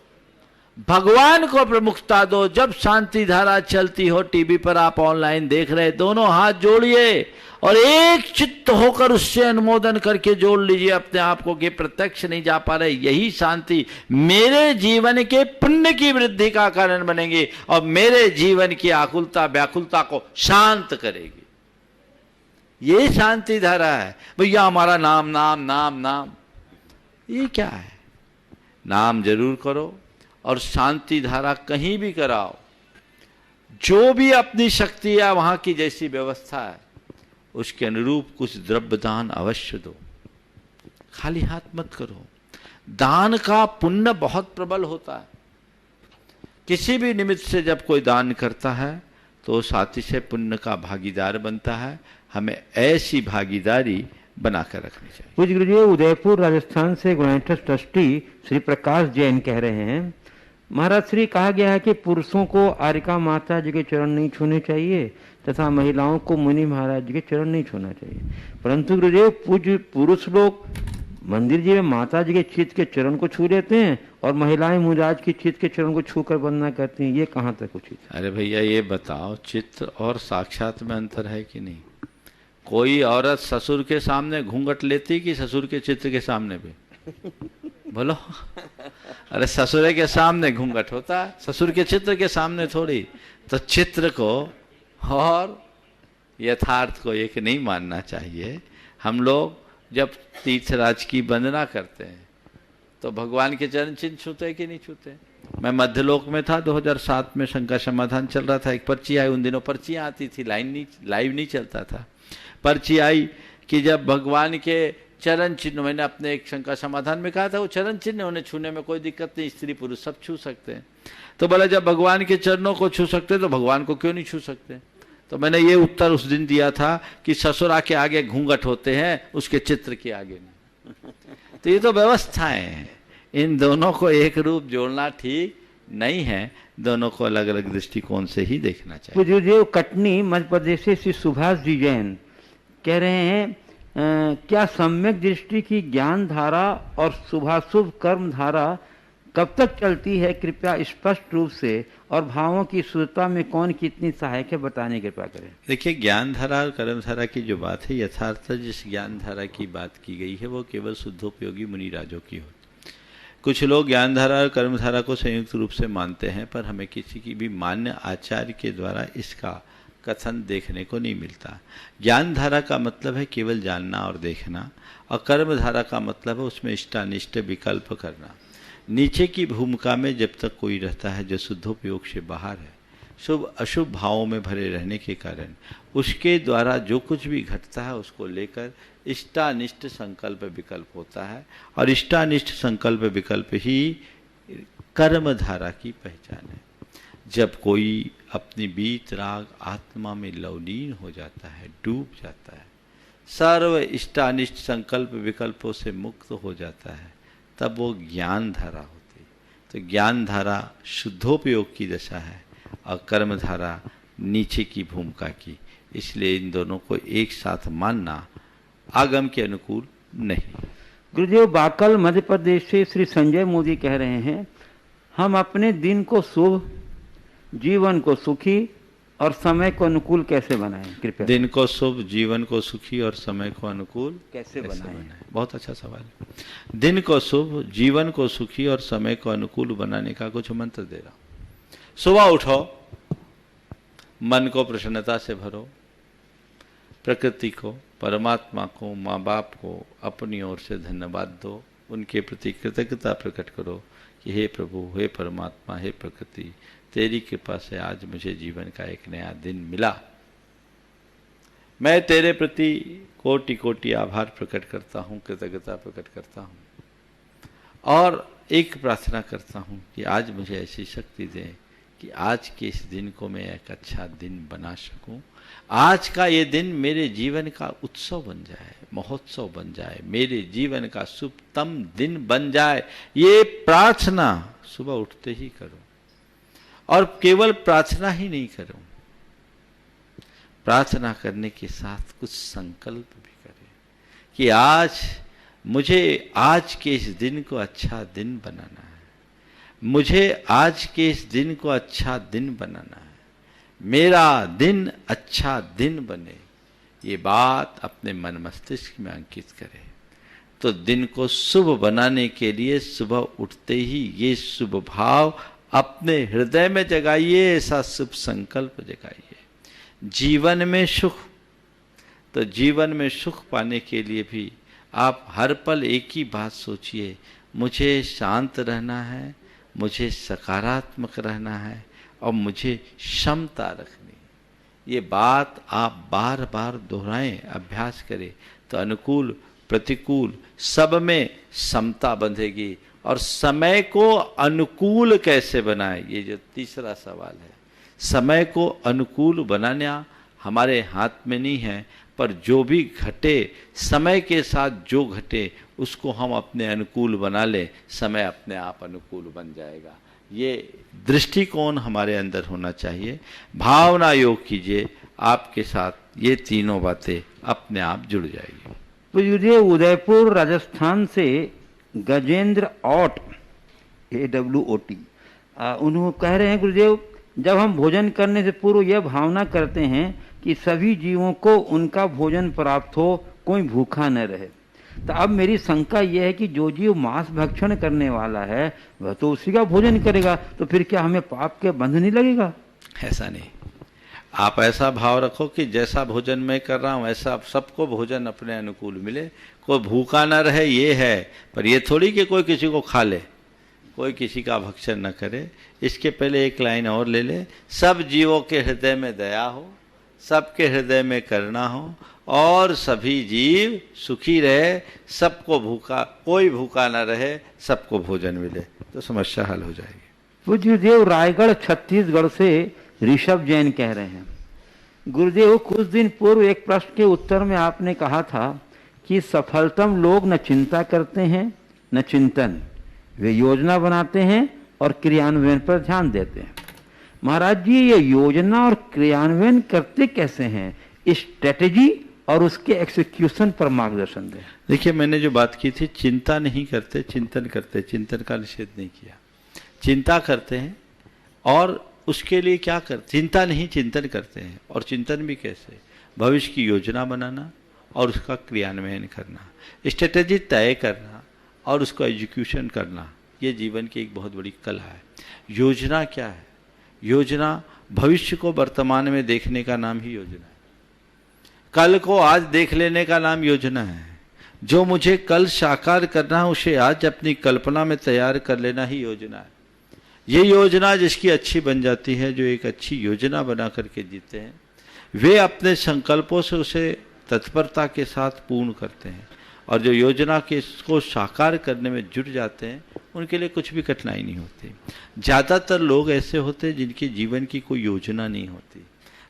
भगवान को प्रमुखता दो। जब शांति धारा चलती हो, टीवी पर आप ऑनलाइन देख रहे, दोनों हाथ जोड़िए और एक चित्त होकर उससे अनुमोदन करके जोड़ लीजिए अपने आप को कि प्रत्यक्ष नहीं जा पा रहे, यही शांति मेरे जीवन के पुण्य की वृद्धि का कारण बनेगी और मेरे जीवन की आकुलता व्याकुलता को शांत करेगी। ये शांति धारा है। भैया हमारा नाम नाम नाम नाम, ये क्या है? नाम जरूर करो और शांति धारा कहीं भी कराओ। जो भी अपनी शक्ति है, वहां की जैसी व्यवस्था है, उसके अनुरूप कुछ द्रव्य दान अवश्य दो। खाली हाथ मत करो। दान का पुण्य बहुत प्रबल होता है। किसी भी निमित्त से जब कोई दान करता है तो साथी से पुण्य का भागीदार बनता है। हमें ऐसी भागीदारी बनाकर रखनी चाहिए। पूज्य गुरुजी, उदयपुर राजस्थान से गुणाइट्रस्ट ट्रस्टी श्री प्रकाश जैन कह रहे हैं, महाराज श्री कहा गया है कि पुरुषों को आर्यका माता जी के चरण नहीं छूने चाहिए तथा महिलाओं को मुनि महाराज जी के चरण नहीं छूना चाहिए, परंतु गुरुदेव पूज्य पुरुष लोग मंदिर जी में माता जी के चित्त के चरण को छू लेते हैं और महिलाएं मुनिराज की चित्त के चरण को छूकर वंदना करती हैं। ये कहाँ तक उचित? अरे भैया, ये बताओ, चित्त और साक्षात में अंतर है कि नहीं? कोई औरत ससुर के सामने घूंघट लेती कि ससुर के चित्र के सामने भी? बोलो। अरे ससुर के सामने घूंघट होता है, ससुर के चित्र के सामने थोड़ी। तो चित्र को और यथार्थ को एक नहीं मानना चाहिए। हम लोग जब तीर्थराज की वंदना करते हैं तो भगवान के चरण चिन्ह छूते कि नहीं छूते? मैं मध्यलोक में था, 2007 में शंका समाधान चल रहा था। एक पर्ची आई, उन दिनों पर्चियाँ आती थी, लाइव नहीं चलता था। पर्ची आई कि जब भगवान के चरण चिन्ह, मैंने अपने एक शंका समाधान में कहा था, वो चरण चिन्ह उन्हें छूने में कोई दिक्कत नहीं, स्त्री पुरुष सब छू सकते हैं। तो बोला जब भगवान के चरणों को छू सकते तो भगवान को क्यों नहीं छू सकते? तो मैंने ये उत्तर उस दिन दिया था कि ससुरा के आगे घूंघट होते हैं, उसके चित्र के आगे नहीं। तो ये तो व्यवस्थाएं हैं, इन दोनों को एक रूप जोड़ना ठीक नहीं है, दोनों को अलग अलग दृष्टिकोण से ही देखना चाहिए। पूज्य कटनी मध्य प्रदेश से श्री सुभाष जी जैन कह रहे हैं क्या सम्यक दृष्टि की ज्ञान धारा और शुभाशुभ कर्म धारा कब तक चलती है, कृपया स्पष्ट रूप से, और भावों की शुद्धता में कौन कितनी सहायक है, बताने की कृपा करें। देखिए, ज्ञान धारा और कर्म धारा की जो बात है, यथार्थ जिस ज्ञान धारा की बात की गई है वो केवल शुद्धोपयोगी मुनिराजों की होती। कुछ लोग ज्ञान धारा और कर्म धारा को संयुक्त रूप से मानते हैं, पर हमें किसी की भी मान्य आचार्य के द्वारा इसका कथन देखने को नहीं मिलता। ज्ञान धारा का मतलब है केवल जानना और देखना, और कर्म धारा का मतलब है उसमें इष्टानिष्ट विकल्प करना। नीचे की भूमिका में जब तक कोई रहता है जो शुद्धोपयोग से बाहर है, शुभ अशुभ भावों में भरे रहने के कारण उसके द्वारा जो कुछ भी घटता है उसको लेकर इष्टानिष्ट संकल्प विकल्प होता है, और इष्टानिष्ट संकल्प विकल्प ही कर्म धारा की पहचान है। जब कोई अपनी बीत राग आत्मा में लवलीन हो जाता है, डूब जाता है, सर्व इष्टानिष्ट संकल्प विकल्पों से मुक्त हो जाता है, तब वो ज्ञान धारा होती है। तो ज्ञान धारा शुद्धोपयोग की दशा है और कर्म धारा नीचे की भूमिका की, इसलिए इन दोनों को एक साथ मानना आगम के अनुकूल नहीं। गुरुदेव बाकल मध्य प्रदेश से श्री संजय मोदी कह रहे हैं हम अपने दिन को शुभ, जीवन को सुखी और समय को अनुकूल कैसे बनाएं, कृपया। दिन को शुभ, जीवन को सुखी और समय को अनुकूल कैसे बनाएं? बहुत अच्छा सवाल है। दिन को शुभ, जीवन को सुखी और समय को अनुकूल बनाने का कुछ मंत्र दे रहा हूं। सुबह उठो, मन को प्रसन्नता से भरो, प्रकृति को, परमात्मा को, माँ बाप को अपनी ओर से धन्यवाद दो, उनके प्रति कृतज्ञता प्रकट करो कि हे प्रभु, हे परमात्मा, हे प्रकृति, तेरी कृपा से आज मुझे जीवन का एक नया दिन मिला। मैं तेरे प्रति कोटि कोटि आभार प्रकट करता हूँ, कृतज्ञता प्रकट करता हूँ, और एक प्रार्थना करता हूँ कि आज मुझे ऐसी शक्ति दे कि आज के इस दिन को मैं एक अच्छा दिन बना सकूं। आज का ये दिन मेरे जीवन का उत्सव बन जाए, महोत्सव बन जाए, मेरे जीवन का शुभतम दिन बन जाए। ये प्रार्थना सुबह उठते ही करो, और केवल प्रार्थना ही नहीं करो, प्रार्थना करने के साथ कुछ संकल्प भी करें कि आज मुझे आज के इस दिन को अच्छा दिन बनाना है, मुझे आज के इस दिन को अच्छा दिन बनाना है, मेरा दिन अच्छा दिन बने। ये बात अपने मन मस्तिष्क में अंकित करें। तो दिन को शुभ बनाने के लिए सुबह उठते ही ये शुभ भाव अपने हृदय में जगाइए, ऐसा शुभ संकल्प जगाइए। जीवन में सुख, तो जीवन में सुख पाने के लिए भी आप हर पल एक ही बात सोचिए, मुझे शांत रहना है, मुझे सकारात्मक रहना है, और मुझे क्षमता रखनी। ये बात आप बार बार दोहराएं, अभ्यास करें, तो अनुकूल प्रतिकूल सब में समता बंधेगी। और समय को अनुकूल कैसे बनाएं, ये जो तीसरा सवाल है, समय को अनुकूल बनाना हमारे हाथ में नहीं है, पर जो भी घटे, समय के साथ जो घटे उसको हम अपने अनुकूल बना ले, समय अपने आप अनुकूल बन जाएगा। ये दृष्टिकोण हमारे अंदर होना चाहिए। भावना योग कीजिए, आपके साथ ये तीनों बातें अपने आप जुड़ जाएगी। पूज्य उदयपुर राजस्थान से गजेंद्र ओट AWOT उन्होंने कह रहे हैं गुरुदेव, जब हम भोजन करने से पूर्व यह भावना करते हैं कि सभी जीवों को उनका भोजन प्राप्त हो, कोई भूखा न रहे, तो अब मेरी शंका यह है कि जो जीव मांस भक्षण करने वाला है वह तो उसी का भोजन करेगा, तो फिर क्या हमें पाप के बंध नहीं लगेगा? ऐसा नहीं, आप ऐसा भाव रखो कि जैसा भोजन मैं कर रहा हूँ ऐसा सबको भोजन अपने अनुकूल मिले, कोई भूखा ना रहे ये है, पर ये थोड़ी कि कोई किसी को खा ले, कोई किसी का भक्षण न करे। इसके पहले एक लाइन और ले ले, सब जीवों के हृदय में दया हो, सबके हृदय में करुणा हो और सभी जीव सुखी रहे, सबको भूखा, कोई भूखा ना रहे, सबको भोजन मिले, तो समस्या हल हो जाएगी। पूज्य देव रायगढ़ छत्तीसगढ़ से ऋषभ जैन कह रहे हैं, गुरुदेव कुछ दिन पूर्व एक प्रश्न के उत्तर में आपने कहा था कि सफलतम लोग न चिंता करते हैं न चिंतन, वे योजना बनाते हैं और क्रियान्वयन पर ध्यान देते हैं। महाराज जी, ये योजना और क्रियान्वयन करते कैसे हैं? स्ट्रेटेजी और उसके एक्सिक्यूशन पर मार्गदर्शन दें। देखिए, मैंने जो बात की थी, चिंता नहीं करते, चिंतन करते, चिंतन का निषेध नहीं किया। चिंता करते हैं और उसके लिए क्या करते? चिंता नहीं, चिंतन करते हैं। और चिंतन भी कैसे? भविष्य की योजना बनाना और उसका क्रियान्वयन करना, स्ट्रेटेजी तय करना और उसको एग्जीक्यूशन करना, ये जीवन की एक बहुत बड़ी कला है। योजना क्या है? योजना भविष्य को वर्तमान में देखने का नाम ही योजना है। कल को आज देख लेने का नाम योजना है। जो मुझे कल साकार करना है उसे आज अपनी कल्पना में तैयार कर लेना ही योजना है। ये योजना जिसकी अच्छी बन जाती है, जो एक अच्छी योजना बना करके जीते हैं, वे अपने संकल्पों से उसे तत्परता के साथ पूर्ण करते हैं। और जो योजना के इसको साकार करने में जुट जाते हैं, उनके लिए कुछ भी कठिनाई नहीं होती। ज़्यादातर लोग ऐसे होते हैं जिनके जीवन की कोई योजना नहीं होती,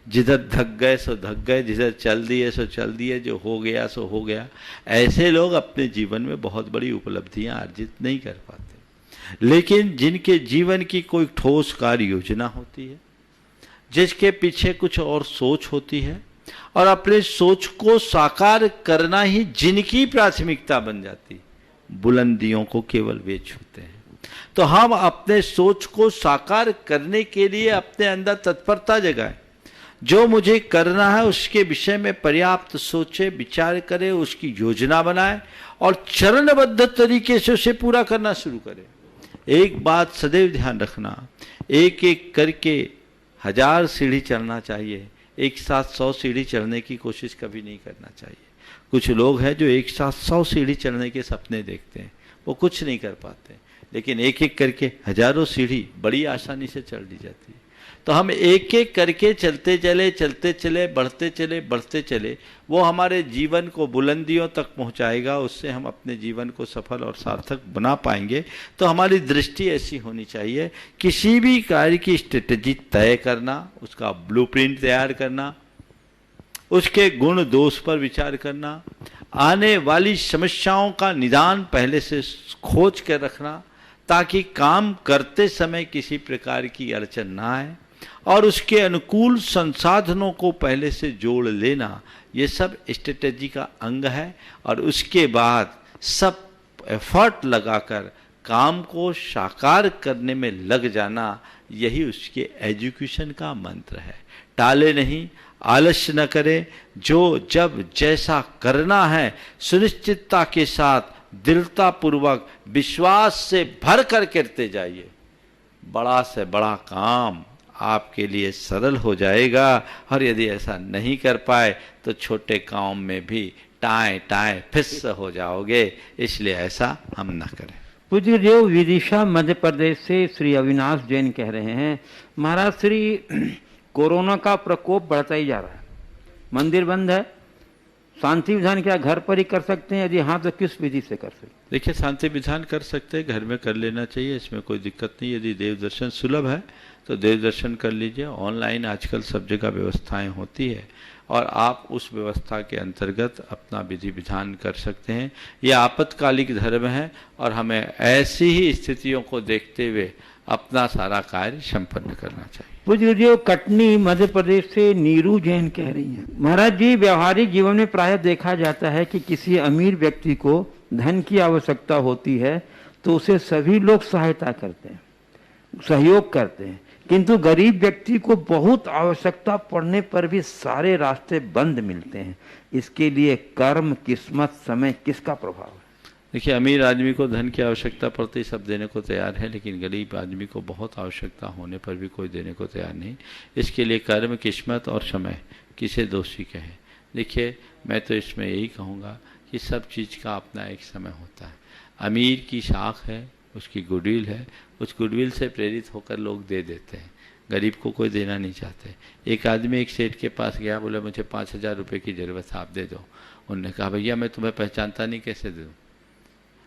जिधर धक गए सो धक गए, जिधर चल दिए सो चल दिए, जो हो गया सो हो गया। ऐसे लोग अपने जीवन में बहुत बड़ी उपलब्धियां अर्जित नहीं कर पाते। लेकिन जिनके जीवन की कोई ठोस कार्य योजना होती है, जिसके पीछे कुछ और सोच होती है और अपने सोच को साकार करना ही जिनकी प्राथमिकता बन जाती, बुलंदियों को केवल वे छूते हैं। तो हम अपने सोच को साकार करने के लिए अपने अंदर तत्परता जगाएं। जो मुझे करना है उसके विषय में पर्याप्त सोचे, विचार करे, उसकी योजना बनाए और चरणबद्ध तरीके से उसे पूरा करना शुरू करे। एक बात सदैव ध्यान रखना, एक एक करके 1000 सीढ़ी चढ़ना चाहिए, एक साथ 100 सीढ़ी चढ़ने की कोशिश कभी नहीं करना चाहिए। कुछ लोग हैं जो एक साथ 100 सीढ़ी चढ़ने के सपने देखते हैं, वो कुछ नहीं कर पाते। लेकिन एक एक करके हजारों सीढ़ी बड़ी आसानी से चढ़ दी जाती है। तो हम एक एक करके चलते चले, बढ़ते चले, वो हमारे जीवन को बुलंदियों तक पहुंचाएगा। उससे हम अपने जीवन को सफल और सार्थक बना पाएंगे। तो हमारी दृष्टि ऐसी होनी चाहिए, किसी भी कार्य की स्ट्रेटेजी तय करना, उसका ब्लूप्रिंट तैयार करना, उसके गुण दोष पर विचार करना, आने वाली समस्याओं का निदान पहले से खोज कर रखना, ताकि काम करते समय किसी प्रकार की अड़चन ना आए, और उसके अनुकूल संसाधनों को पहले से जोड़ लेना, ये सब स्ट्रेटेजी का अंग है। और उसके बाद सब एफर्ट लगाकर काम को साकार करने में लग जाना, यही उसके एजुकेशन का मंत्र है। टाले नहीं, आलस्य न करें, जो जब जैसा करना है सुनिश्चितता के साथ, दृढ़ता पूर्वक, विश्वास से भर कर करते जाइए। बड़ा से बड़ा काम आपके लिए सरल हो जाएगा। और यदि ऐसा नहीं कर पाए तो छोटे काम में भी टाएं फिस हो जाओगे। इसलिए ऐसा हम न करें। पूज्य देव विदिशा मध्य प्रदेश से श्री अविनाश जैन कह रहे हैं, महाराज श्री कोरोना का प्रकोप बढ़ता ही जा रहा है, मंदिर बंद है, शांति विधान क्या घर पर ही कर सकते हैं? यदि हाँ तो किस विधि से कर सकते हैं? देखिए, शांति विधान कर सकते हैं, घर में कर लेना चाहिए, इसमें कोई दिक्कत नहीं। यदि देव दर्शन सुलभ है तो देव दर्शन कर लीजिए। ऑनलाइन आजकल सब जगह व्यवस्थाएं होती है और आप उस व्यवस्था के अंतर्गत अपना विधि विधान कर सकते हैं। यह आपातकालिक धर्म है और हमें ऐसी ही स्थितियों को देखते हुए अपना सारा कार्य संपन्न करना चाहिए। पूज्य देव कटनी मध्य प्रदेश से नीरू जैन कह रही हैं, महाराज जी व्यवहारिक जीवन में प्रायः देखा जाता है कि किसी अमीर व्यक्ति को धन की आवश्यकता होती है तो उसे सभी लोग सहायता करते हैं, सहयोग करते हैं, किंतु गरीब व्यक्ति को बहुत आवश्यकता पड़ने पर भी सारे रास्ते बंद मिलते हैं। इसके लिए कर्म, किस्मत, समय किसका प्रभाव है? देखिए, अमीर आदमी को धन की आवश्यकता पड़ती सब देने को तैयार है, लेकिन गरीब आदमी को बहुत आवश्यकता होने पर भी कोई देने को तैयार नहीं। इसके लिए कर्म, किस्मत और समय किसे दोषी कहें? देखिए, मैं तो इसमें यही कहूँगा कि सब चीज़ का अपना एक समय होता है। अमीर की शाख है, उसकी गुडविल है, उस गुडविल से प्रेरित होकर लोग दे देते हैं। गरीब को कोई देना नहीं चाहते। एक आदमी एक सेठ के पास गया, बोले मुझे 5,000 रुपये की ज़रूरत है, आप दे दो। उन्होंने कहा भैया मैं तुम्हें पहचानता नहीं, कैसे दे दूँ?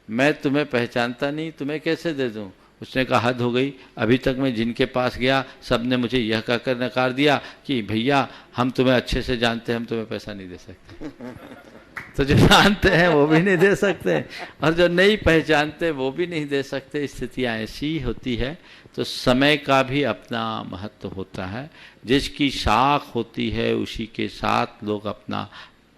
मैं तुम्हें पहचानता नहीं, तुम्हें कैसे दे दूँ? उसने कहा हद हो गई, अभी तक मैं जिनके पास गया सब ने मुझे यह कहकर नकार दिया कि भैया हम तुम्हें अच्छे से जानते हैं, हम तुम्हें पैसा नहीं दे सकते। तो जो जानते हैं वो भी नहीं दे सकते और जो नहीं पहचानते वो भी नहीं दे सकते। स्थितियाँ ऐसी होती है। तो समय का भी अपना महत्व होता है। जिसकी शाख होती है उसी के साथ लोग अपना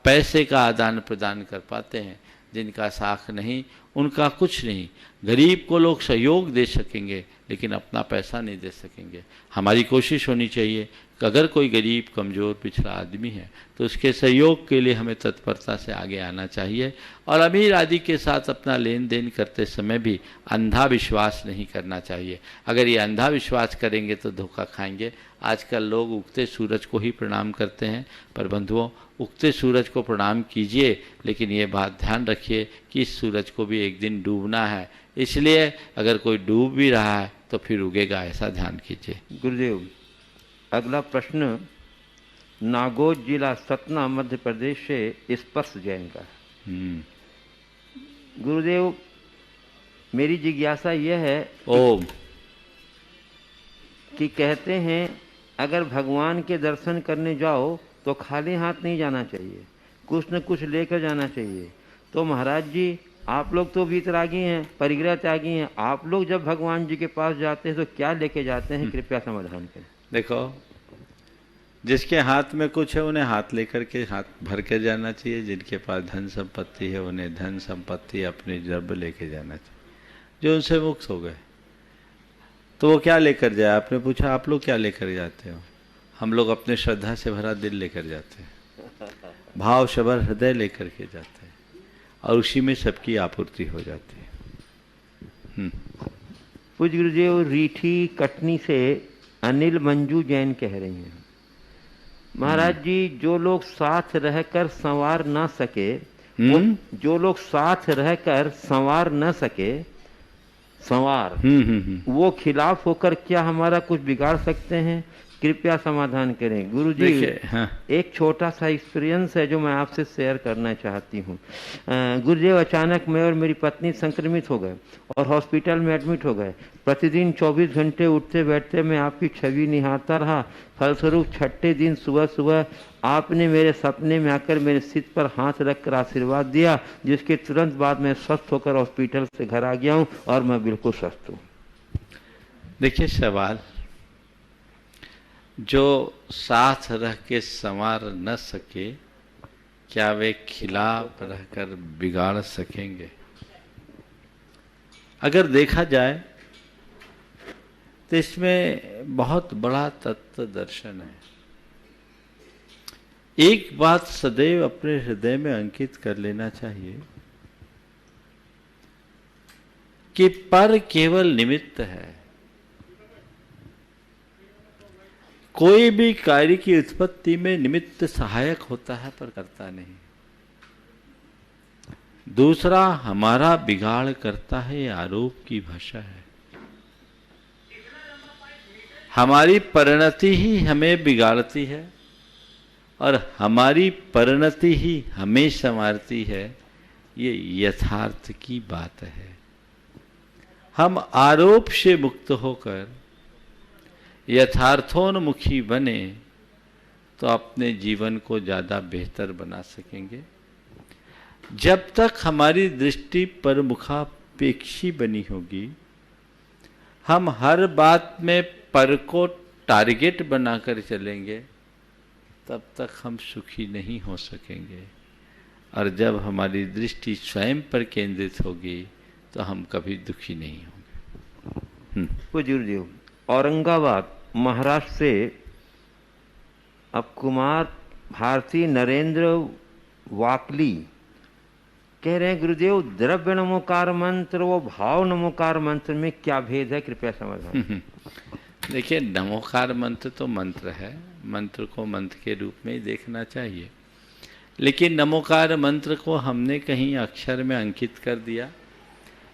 पैसे का आदान प्रदान कर पाते हैं। जिनका शाख नहीं उनका कुछ नहीं। गरीब को लोग सहयोग दे सकेंगे लेकिन अपना पैसा नहीं दे सकेंगे। हमारी कोशिश होनी चाहिए कि अगर कोई गरीब कमज़ोर पिछड़ा आदमी है तो उसके सहयोग के लिए हमें तत्परता से आगे आना चाहिए। और अमीर आदि के साथ अपना लेन देन करते समय भी अंधा विश्वास नहीं करना चाहिए। अगर ये अंधा विश्वास करेंगे तो धोखा खाएंगे। आजकल लोग उगते सूरज को ही प्रणाम करते हैं, पर बंधुओं उगते सूरज को प्रणाम कीजिए लेकिन ये बात ध्यान रखिए कि इस सूरज को भी एक दिन डूबना है। इसलिए अगर कोई डूब भी रहा है तो फिर उगेगा, ऐसा ध्यान कीजिए। गुरुदेव, अगला प्रश्न नागौर जिला सतना मध्य प्रदेश से स्पर्श जैन का है। गुरुदेव, मेरी जिज्ञासा यह है ओम कि कहते हैं अगर भगवान के दर्शन करने जाओ तो खाली हाथ नहीं जाना चाहिए, कुछ न कुछ लेकर जाना चाहिए। तो महाराज जी, आप लोग तो वीतरागी हैं, परिग्रह त्यागी हैं, आप लोग जब भगवान जी के पास जाते हैं तो क्या लेके जाते हैं? कृपया समाधान करें। देखो, जिसके हाथ में कुछ है उन्हें हाथ लेकर के हाथ भर के जाना चाहिए। जिनके पास धन संपत्ति है उन्हें धन संपत्ति अपने जब लेके जाना चाहिए। जो उनसे मुक्त हो गए तो वो क्या लेकर जाए? आपने पूछा आप लोग क्या लेकर जाते हो? हम लोग अपने श्रद्धा से भरा दिल लेकर जाते हैं, भाव शबर हृदय लेकर के जाते हैं और उसी में सबकी आपूर्ति हो जाती है। पूज्य गुरुदेव, रीठी कटनी से अनिल मंजू जैन कह रही हैं, महाराज जी जो लोग साथ रहकर संवार ना सके, जो लोग साथ रहकर संवार न सके, वो खिलाफ होकर क्या हमारा कुछ बिगाड़ सकते हैं? कृपया समाधान करें। गुरु जी, एक छोटा सा एक्सपीरियंस है जो मैं आपसे शेयर करना चाहती हूँ। गुरुदेव, अचानक मैं और मेरी पत्नी संक्रमित हो गए और हॉस्पिटल में एडमिट हो गए। प्रतिदिन 24 घंटे उठते बैठते मैं आपकी छवि निहारता रहा। फलस्वरूप छठे दिन सुबह सुबह आपने मेरे सपने में आकर मेरे सिर पर हाथ रखकर आशीर्वाद दिया, जिसके तुरंत बाद मैं स्वस्थ होकर हॉस्पिटल से घर आ गया हूँ और मैं बिल्कुल स्वस्थ हूँ। देखिए, सवाल जो साथ रह के संवार न सके, क्या वे खिलाफ रहकर बिगाड़ सकेंगे? अगर देखा जाए तो इसमें बहुत बड़ा तत्व दर्शन है। एक बात सदैव अपने हृदय में अंकित कर लेना चाहिए कि पर केवल निमित्त है। कोई भी कार्य की उत्पत्ति में निमित्त सहायक होता है पर करता नहीं। दूसरा, हमारा बिगाड़ करता है, आरोप की भाषा है। हमारी परिणति ही हमें बिगाड़ती है और हमारी परिणति ही हमें संवारती है। ये यथार्थ की बात है। हम आरोप से मुक्त होकर यथार्थोन्मुखी बने तो अपने जीवन को ज़्यादा बेहतर बना सकेंगे। जब तक हमारी दृष्टि परमुखापेक्षी बनी होगी, हम हर बात में पर को टारगेट बनाकर चलेंगे, तब तक हम सुखी नहीं हो सकेंगे। और जब हमारी दृष्टि स्वयं पर केंद्रित होगी तो हम कभी दुखी नहीं होंगे। गुरुदेव, औरंगाबाद महाराष्ट्र से अब कुमार भारती नरेंद्र वाकली कह रहे हैं, गुरुदेव द्रव्य नमोकार मंत्र व भाव नमोकार मंत्र में क्या भेद है? कृपया समाधान। देखिए, नमोकार मंत्र तो मंत्र है, मंत्र को मंत्र के रूप में ही देखना चाहिए। लेकिन नमोकार मंत्र को हमने कहीं अक्षर में अंकित कर दिया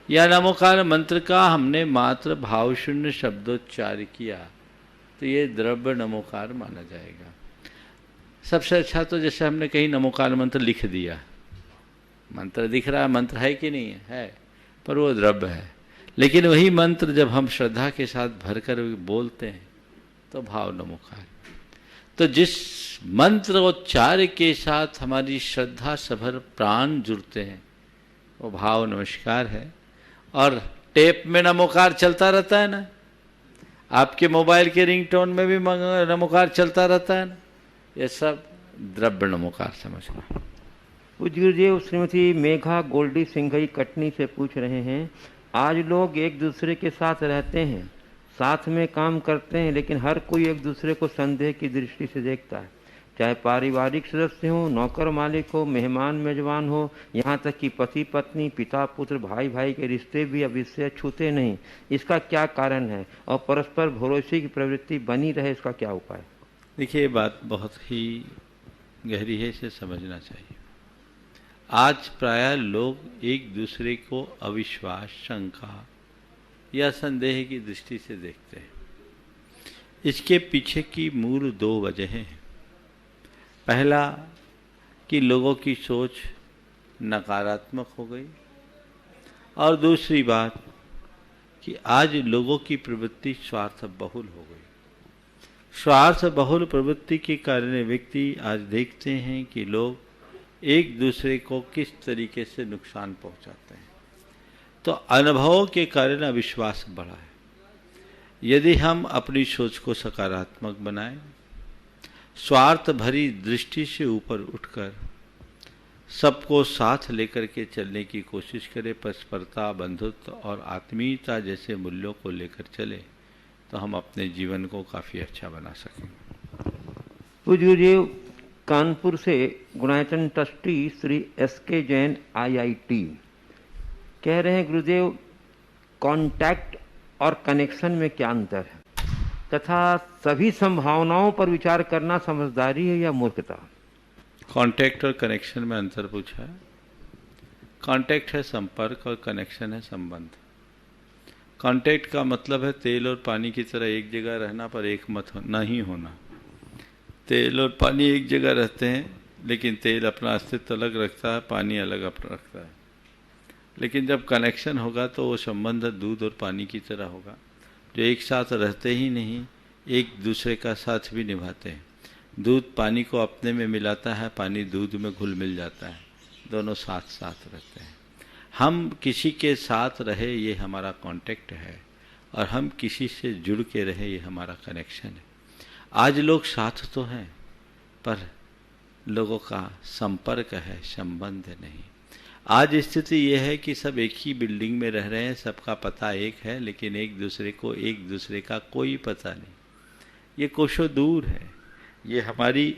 या नमोकार मंत्र का हमने मात्र भाव शून्य शब्दोच्चार किया तो ये द्रव्य नमोकार माना जाएगा। सबसे अच्छा तो जैसे हमने कहीं नमोकार मंत्र लिख दिया, मंत्र दिख रहा है, मंत्र है कि नहीं है, पर वो द्रव्य है। लेकिन वही मंत्र जब हम श्रद्धा के साथ भरकर बोलते हैं तो भाव नमोकार। तो जिस मंत्र उच्चार के साथ हमारी श्रद्धा सभर प्राण जुड़ते हैं वो भाव नमस्कार है। और टेप में नमोकार चलता रहता है ना, आपके मोबाइल के रिंगटोन में भी नमोकार चलता रहता है ना, ये सब द्रव्य नमोकार समझना। पूज्य गुरुदेव, श्रीमती मेघा गोल्डी सिंघई कटनी से पूछ रहे हैं, आज लोग एक दूसरे के साथ रहते हैं, साथ में काम करते हैं, लेकिन हर कोई एक दूसरे को संदेह की दृष्टि से देखता है, चाहे पारिवारिक सदस्य हो, नौकर मालिक हो, मेहमान मेजबान हो, यहाँ तक कि पति पत्नी, पिता पुत्र, भाई भाई के रिश्ते भी अब इससे छूते नहीं। इसका क्या कारण है और परस्पर भरोसे की प्रवृत्ति बनी रहे, इसका क्या उपाय? देखिए, ये बात बहुत ही गहरी है, इसे समझना चाहिए। आज प्रायः लोग एक दूसरे को अविश्वास, शंका या संदेह की दृष्टि से देखते हैं। इसके पीछे की मूल दो वजहें हैं। पहला कि लोगों की सोच नकारात्मक हो गई, और दूसरी बात कि आज लोगों की प्रवृत्ति स्वार्थ बहुल हो गई। स्वार्थ बहुल प्रवृत्ति के कारण व्यक्ति आज देखते हैं कि लोग एक दूसरे को किस तरीके से नुकसान पहुंचाते हैं, तो अनुभवों के कारण अविश्वास बढ़ा है। यदि हम अपनी सोच को सकारात्मक बनाएं, स्वार्थ भरी दृष्टि से ऊपर उठकर सबको साथ लेकर के चलने की कोशिश करें, परस्परता, बंधुत्व और आत्मीयता जैसे मूल्यों को लेकर चले, तो हम अपने जीवन को काफ़ी अच्छा बना सकेंगे। पूज्य गुरुदेव, कानपुर से Gunayatan trustee Shri SK Jain IIT कह रहे हैं, गुरुदेव, कांटेक्ट और कनेक्शन में क्या अंतर है तथा सभी संभावनाओं पर विचार करना समझदारी है या मूर्खता? कांटेक्ट और कनेक्शन में अंतर पूछा है। कांटेक्ट है संपर्क और कनेक्शन है संबंध। कांटेक्ट का मतलब है तेल और पानी की तरह एक जगह रहना पर एक मत नहीं होना। तेल और पानी एक जगह रहते हैं, लेकिन तेल अपना अस्तित्व अलग रखता है, पानी अलग अपना रखता है। लेकिन जब कनेक्शन होगा तो वो संबंध दूध और पानी की तरह होगा, जो एक साथ रहते ही नहीं, एक दूसरे का साथ भी निभाते हैं। दूध पानी को अपने में मिलाता है, पानी दूध में घुल मिल जाता है, दोनों साथ साथ रहते हैं। हम किसी के साथ रहे, ये हमारा कांटेक्ट है, और हम किसी से जुड़ के रहे, ये हमारा कनेक्शन है। आज लोग साथ तो हैं, पर लोगों का संपर्क है, संबंध नहीं। आज स्थिति यह है कि सब एक ही बिल्डिंग में रह रहे हैं, सबका पता एक है, लेकिन एक दूसरे का कोई पता नहीं। ये कोशों दूर है। ये हमारी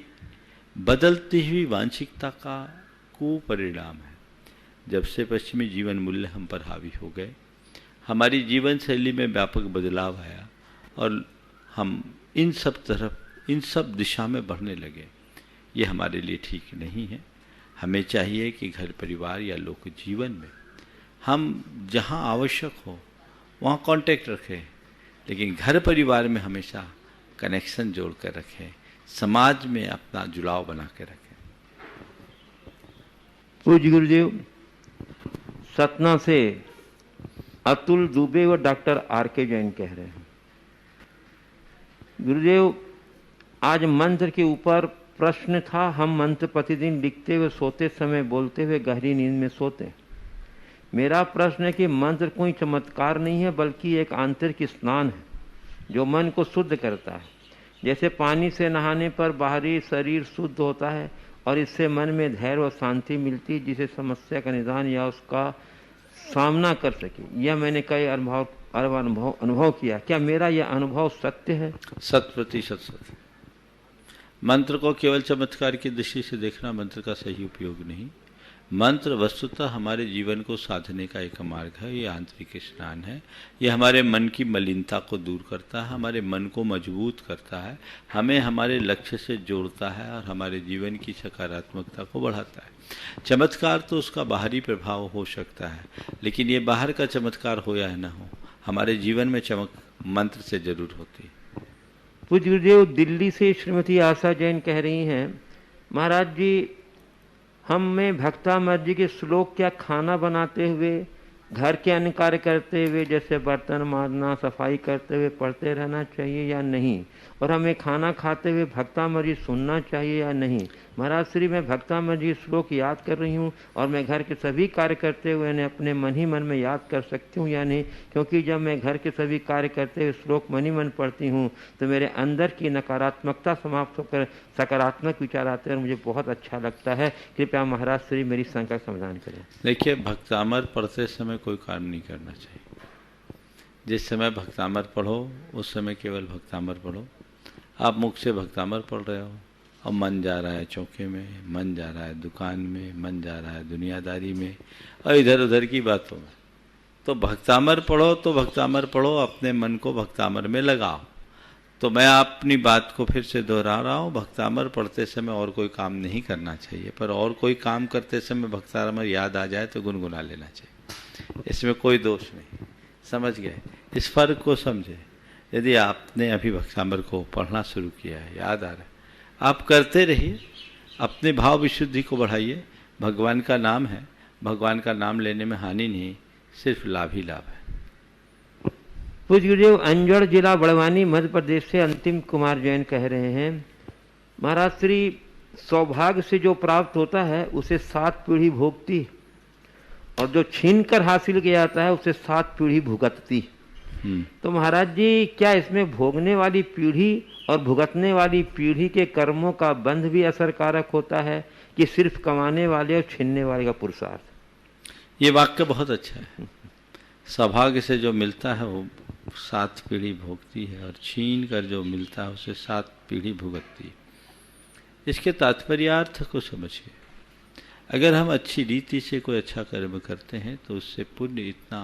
बदलती हुई वांछिकता का कुपरिणाम है। जब से पश्चिमी जीवन मूल्य हम पर हावी हो गए, हमारी जीवन शैली में व्यापक बदलाव आया और हम इन सब दिशा में बढ़ने लगे। ये हमारे लिए ठीक नहीं है। हमें चाहिए कि घर परिवार या लोक जीवन में हम जहाँ आवश्यक हो वहाँ कांटेक्ट रखें, लेकिन घर परिवार में हमेशा कनेक्शन जोड़ कर रखें, समाज में अपना जुड़ाव बना के रखें। पूज्य गुरुदेव, सतना से अतुल दुबे व डॉक्टर RK जैन कह रहे हैं, गुरुदेव, आज मंत्र के ऊपर प्रश्न था। हम मंत्र प्रतिदिन लिखते हुए सोते समय बोलते हुए गहरी नींद में सोते। मेरा प्रश्न है कि मंत्र कोई चमत्कार नहीं है, बल्कि एक आंतरिक स्नान है जो मन को शुद्ध करता है। जैसे पानी से नहाने पर बाहरी शरीर शुद्ध होता है और इससे मन में धैर्य और शांति मिलती है, जिसे समस्या का निदान या उसका सामना कर सके। यह मैंने कई अनुभव किया। क्या मेरा यह अनुभव सत्य है? 100% सत्य। मंत्र को केवल चमत्कार की दृष्टि से देखना मंत्र का सही उपयोग नहीं। मंत्र वस्तुतः हमारे जीवन को साधने का एक मार्ग है। ये आंतरिक स्नान है। ये हमारे मन की मलिनता को दूर करता है, हमारे मन को मजबूत करता है, हमें हमारे लक्ष्य से जोड़ता है और हमारे जीवन की सकारात्मकता को बढ़ाता है। चमत्कार तो उसका बाहरी प्रभाव हो सकता है, लेकिन ये बाहर का चमत्कार हो या न हो, हमारे जीवन में चमक मंत्र से जरूर होती है। पूज्य गुरुदेव, दिल्ली से श्रीमती आशा जैन कह रही हैं, महाराज जी हम में भक्तामृत जी के श्लोक क्या खाना बनाते हुए, घर के अन्य कार्य करते हुए जैसे बर्तन माजना, सफाई करते हुए पढ़ते रहना चाहिए या नहीं, और हमें खाना खाते हुए भक्तामृत जी सुनना चाहिए या नहीं? महाराज श्री, मैं भक्तामृत जी श्लोक याद कर रही हूँ और मैं घर के सभी कार्य करते हुए इन्हें अपने मन ही मन में याद कर सकती हूँ या नहीं? क्योंकि जब मैं घर के सभी कार्य करते हुए श्लोक मन ही मन पढ़ती हूँ तो मेरे अंदर की नकारात्मकता समाप्त होकर सकारात्मक विचार आते हैं और मुझे बहुत अच्छा लगता है। कृपया महाराज श्री मेरी शंका का समाधान करें। देखिए, भक्तामृत पढ़ते समय कोई काम नहीं करना चाहिए। जिस समय भक्तामृत पढ़ो उस समय केवल भक्तामृत पढ़ो। आप मुख से भक्तामृत पढ़ रहे हो और मन जा रहा है चौके में, मन जा रहा है दुकान में, मन जा रहा है दुनियादारी में और इधर उधर की बातों में, तो भक्तामृत पढ़ो तो भक्तामृत पढ़ो, अपने मन को भक्तामृत में लगाओ। तो मैं अपनी बात को फिर से दोहरा रहा हूँ, भक्तामृत पढ़ते समय और कोई काम नहीं करना चाहिए, पर और कोई काम करते समय भक्तामृत याद आ जाए तो गुनगुना लेना चाहिए। इसमें कोई दोष नहीं। समझ गए? इस फर्क को समझे। यदि आपने अभी भक्तामृत को पढ़ना शुरू किया है, याद आ रहा है, आप करते रहिए, अपने भाव विशुद्धि को बढ़ाइए। भगवान का नाम है, भगवान का नाम लेने में हानि नहीं, सिर्फ लाभ ही लाभ है। पूज्य गुरुदेव, अंजड़ जिला बड़वानी मध्य प्रदेश से अंतिम कुमार जैन कह रहे हैं, महाराज श्री सौभाग्य से जो प्राप्त होता है उसे 7 पीढ़ी भोगती और जो छीन कर हासिल किया जाता है उसे 7 पीढ़ी भुगतती। तो महाराज जी, क्या इसमें भोगने वाली पीढ़ी और भुगतने वाली पीढ़ी के कर्मों का बंध भी असरकारक होता है कि सिर्फ कमाने वाले और छीनने वाले का पुरुषार्थ? ये वाक्य बहुत अच्छा है। सौभाग्य से जो मिलता है वो 7 पीढ़ी भोगती है और छीन कर जो मिलता है उसे 7 पीढ़ी भुगतती है। इसके तात्पर्यार्थ को समझिए। अगर हम अच्छी रीति से कोई अच्छा कर्म करते हैं तो उससे पुण्य इतना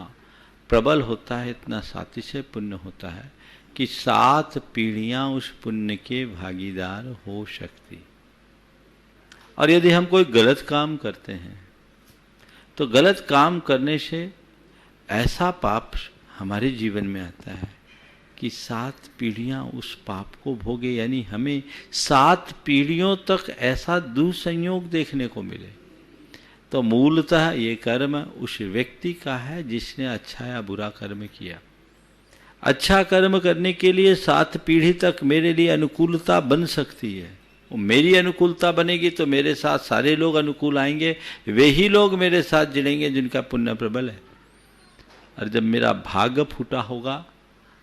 प्रबल होता है, इतना सातिशय पुण्य होता है कि 7 पीढ़ियां उस पुण्य के भागीदार हो सकती। और यदि हम कोई गलत काम करते हैं तो गलत काम करने से ऐसा पाप हमारे जीवन में आता है कि 7 पीढ़ियां उस पाप को भोगे, यानी हमें 7 पीढ़ियों तक ऐसा दुसंयोग देखने को मिले। तो मूलतः ये कर्म उस व्यक्ति का है जिसने अच्छा या बुरा कर्म किया। अच्छा कर्म करने के लिए 7 पीढ़ी तक मेरे लिए अनुकूलता बन सकती है। मेरी अनुकूलता बनेगी तो मेरे साथ सारे लोग अनुकूल आएंगे, वे ही लोग मेरे साथ जुड़ेंगे जिनका पुण्य प्रबल है। और जब मेरा भाग्य फूटा होगा,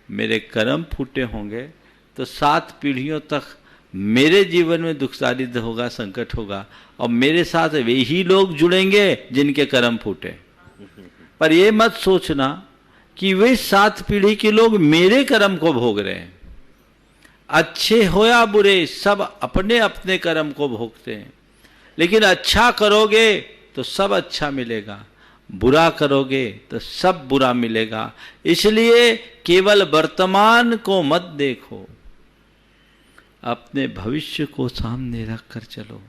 मेरे कर्म फूटे होंगे, तो 7 पीढ़ियों तक मेरे जीवन में दुख दारिद्र होगा, संकट होगा, और मेरे साथ वे ही लोग जुड़ेंगे जिनके कर्म फूटे। पर ये मत सोचना कि वे 7 पीढ़ी के लोग मेरे कर्म को भोग रहे हैं। अच्छे हो या बुरे, सब अपने अपने कर्म को भोगते हैं। लेकिन अच्छा करोगे तो सब अच्छा मिलेगा, बुरा करोगे तो सब बुरा मिलेगा। इसलिए केवल वर्तमान को मत देखो, अपने भविष्य को सामने रख कर चलो।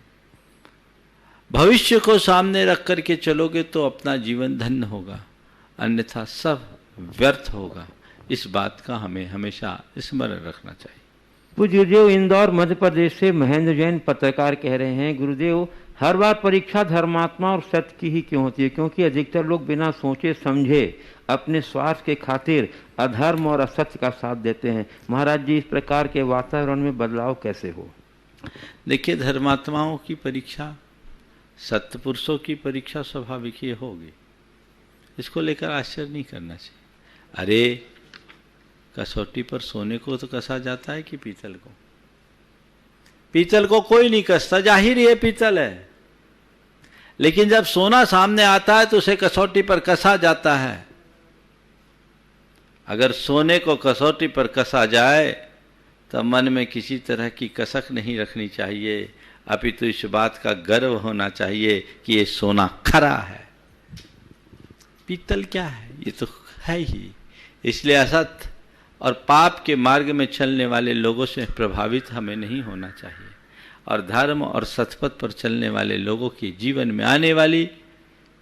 भविष्य को सामने रख कर के चलोगे तो अपना जीवन धन्य होगा, अन्यथा सब व्यर्थ होगा। इस बात का हमें हमेशा स्मरण रखना चाहिए। पूज्य गुरुदेव, इंदौर मध्य प्रदेश से महेंद्र जैन पत्रकार कह रहे हैं, गुरुदेव हर बार परीक्षा धर्मात्मा और सत्य की ही क्यों होती है? क्योंकि अधिकतर लोग बिना सोचे समझे अपने स्वार्थ के खातिर अधर्म और असत्य का साथ देते हैं। महाराज जी, इस प्रकार के वातावरण में बदलाव कैसे हो? देखिए, धर्मात्माओं की परीक्षा, सत्य पुरुषों की परीक्षा स्वाभाविक ही होगी। इसको लेकर आश्चर्य नहीं करना चाहिए। अरे, कसौटी पर सोने को तो कसा जाता है कि पीतल को? पीतल को कोई नहीं कसता, जाहिर ये पीतल है। लेकिन जब सोना सामने आता है तो उसे कसौटी पर कसा जाता है। अगर सोने को कसौटी पर कसा जाए तो मन में किसी तरह की कसक नहीं रखनी चाहिए, अपितु इस बात का गर्व होना चाहिए कि ये सोना खरा है। पीतल क्या है? ये तो है ही। इसलिए असत और पाप के मार्ग में चलने वाले लोगों से प्रभावित हमें नहीं होना चाहिए, और धर्म और सतपथ पर चलने वाले लोगों के जीवन में आने वाली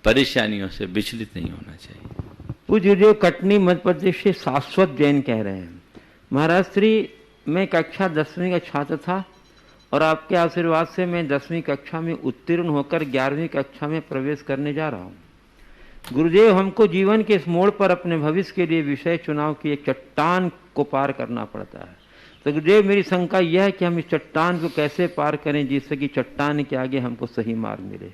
परेशानियों से विचलित नहीं होना चाहिए। पूज्य गुरुदेव, कटनी मध्य प्रदेश से शाश्वत जैन कह रहे हैं, महाराज श्री मैं कक्षा 10वीं का छात्र था और आपके आशीर्वाद से मैं 10वीं कक्षा में उत्तीर्ण होकर 11वीं कक्षा में प्रवेश करने जा रहा हूँ। गुरुदेव, हमको जीवन के इस मोड़ पर अपने भविष्य के लिए विषय चुनाव की एक चट्टान को पार करना पड़ता है। तो गुरुदेव, मेरी शंका यह है कि हम इस चट्टान को कैसे पार करें जिससे कि चट्टान के आगे हमको सही मार्ग मिले।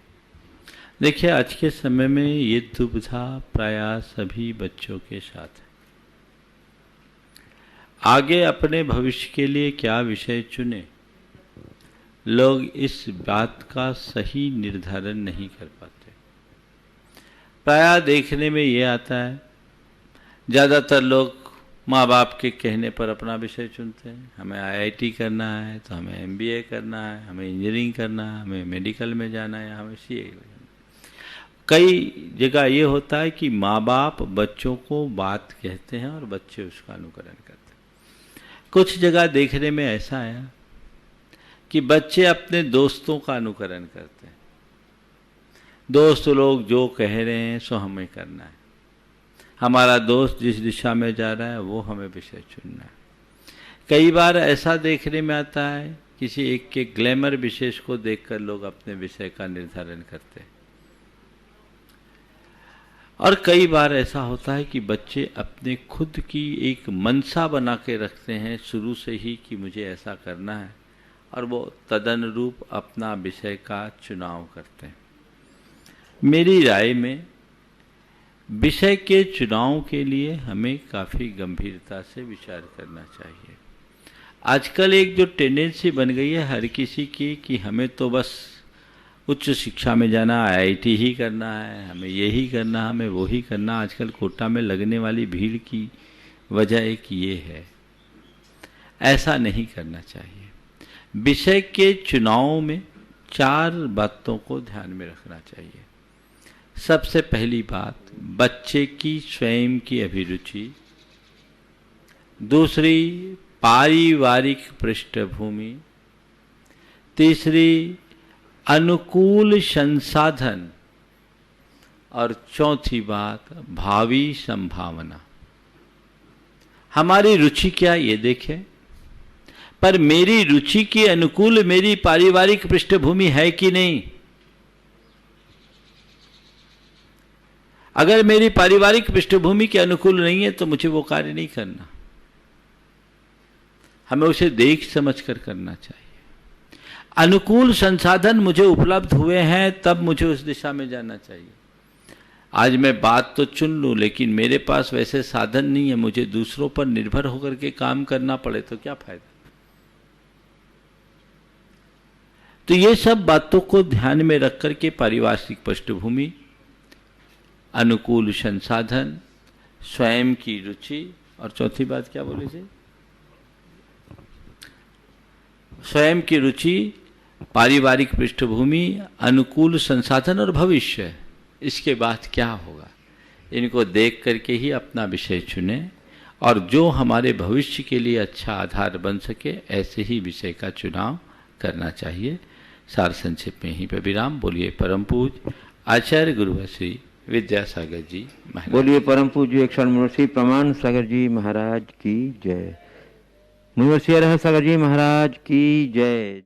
देखिए, आज के समय में ये दुविधा प्रायः सभी बच्चों के साथ है। आगे अपने भविष्य के लिए क्या विषय चुने, लोग इस बात का सही निर्धारण नहीं कर पाते। प्रायः देखने में ये आता है, ज़्यादातर लोग माँ बाप के कहने पर अपना विषय चुनते हैं। हमें IIT करना है तो हमें MBA करना है, हमें इंजीनियरिंग करना है, हमें मेडिकल में जाना है, हमें CA में जाना है। कई जगह ये होता है कि माँ बाप बच्चों को बात कहते हैं और बच्चे उसका अनुकरण करते हैं। कुछ जगह देखने में ऐसा आया कि बच्चे अपने दोस्तों का अनुकरण करते हैं। दोस्त लोग जो कह रहे हैं सो हमें करना है, हमारा दोस्त जिस दिशा में जा रहा है वो हमें विषय चुनना है। कई बार ऐसा देखने में आता है, किसी एक के ग्लैमर विशेष को देखकर लोग अपने विषय का निर्धारण करते हैं। और कई बार ऐसा होता है कि बच्चे अपने खुद की एक मनसा बना के रखते हैं शुरू से ही कि मुझे ऐसा करना है, और वो तदनुरूप अपना विषय का चुनाव करते हैं। मेरी राय में विषय के चुनाव के लिए हमें काफ़ी गंभीरता से विचार करना चाहिए। आजकल एक जो टेंडेंसी बन गई है हर किसी की कि हमें तो बस उच्च शिक्षा में जाना, IIT ही करना है, हमें यही करना, हमें वो ही करना। आजकल कोटा में लगने वाली भीड़ की वजह एक ये है। ऐसा नहीं करना चाहिए। विषय के चुनाव में 4 बातों को ध्यान में रखना चाहिए। सबसे पहली बात, बच्चे की स्वयं की अभिरुचि। दूसरी, पारिवारिक पृष्ठभूमि। तीसरी, अनुकूल संसाधन। और चौथी बात, भावी संभावना। हमारी रुचि क्या ये देखें, पर मेरी रुचि के अनुकूल मेरी पारिवारिक पृष्ठभूमि है कि नहीं। अगर मेरी पारिवारिक पृष्ठभूमि के अनुकूल नहीं है तो मुझे वो कार्य नहीं करना। हमें उसे देख समझ कर करना चाहिए। अनुकूल संसाधन मुझे उपलब्ध हुए हैं तब मुझे उस दिशा में जाना चाहिए। आज मैं बात तो चुन लूं लेकिन मेरे पास वैसे साधन नहीं है, मुझे दूसरों पर निर्भर होकर के काम करना पड़े तो क्या फायदा। तो ये सब बातों को ध्यान में रख करके पारिवारिक पृष्ठभूमि, अनुकूल संसाधन, स्वयं की रुचि, और चौथी बात क्या बोले थे, स्वयं की रुचि, पारिवारिक पृष्ठभूमि, अनुकूल संसाधन और भविष्य, इसके बाद क्या होगा, इनको देख करके ही अपना विषय चुने और जो हमारे भविष्य के लिए अच्छा आधार बन सके ऐसे ही विषय का चुनाव करना चाहिए। सार संक्षेप में यहीं पर विराम। बोलिए परम पूज्य आचार्य गुरुवर श्री विद्यासागर जी महाराज। बोलिए परम पूज्य एक क्षण मुनिवर श्री प्रमाण सागर जी महाराज की जय। मुनिवर श्री रह सागर जी महाराज की जय।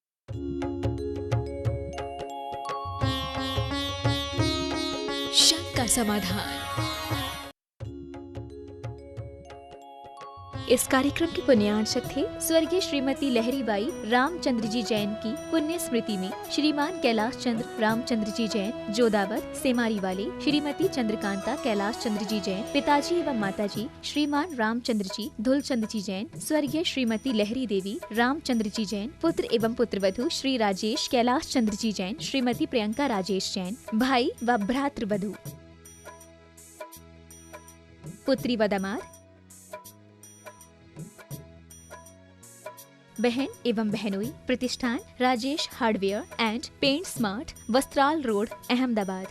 शक का समाधान। इस कार्यक्रम के पुण्यार्चक थे स्वर्गीय श्रीमती लहरीबाई रामचंद्र जी जैन की पुण्य स्मृति में श्रीमान कैलाश चंद्र रामचंद्र जी जैन जोदावत सेमारी वाले, श्रीमती चंद्रकांता कैलाश चंद्र जी जैन पिताजी एवं माताजी श्रीमान रामचंद्र जी धुलचंद जी जैन, स्वर्गीय श्रीमती लहरी देवी रामचंद्र जी जैन, पुत्र एवं पुत्रवधु श्री राजेश कैलाश चंद्र जी जैन, श्रीमती प्रियंका राजेश जैन, भाई व भ्रातृवधु, पुत्री व दामाद, बहन एवं बहनोई, प्रतिष्ठान Rajesh hardware and paint smart, Vastral road, Ahmedabad.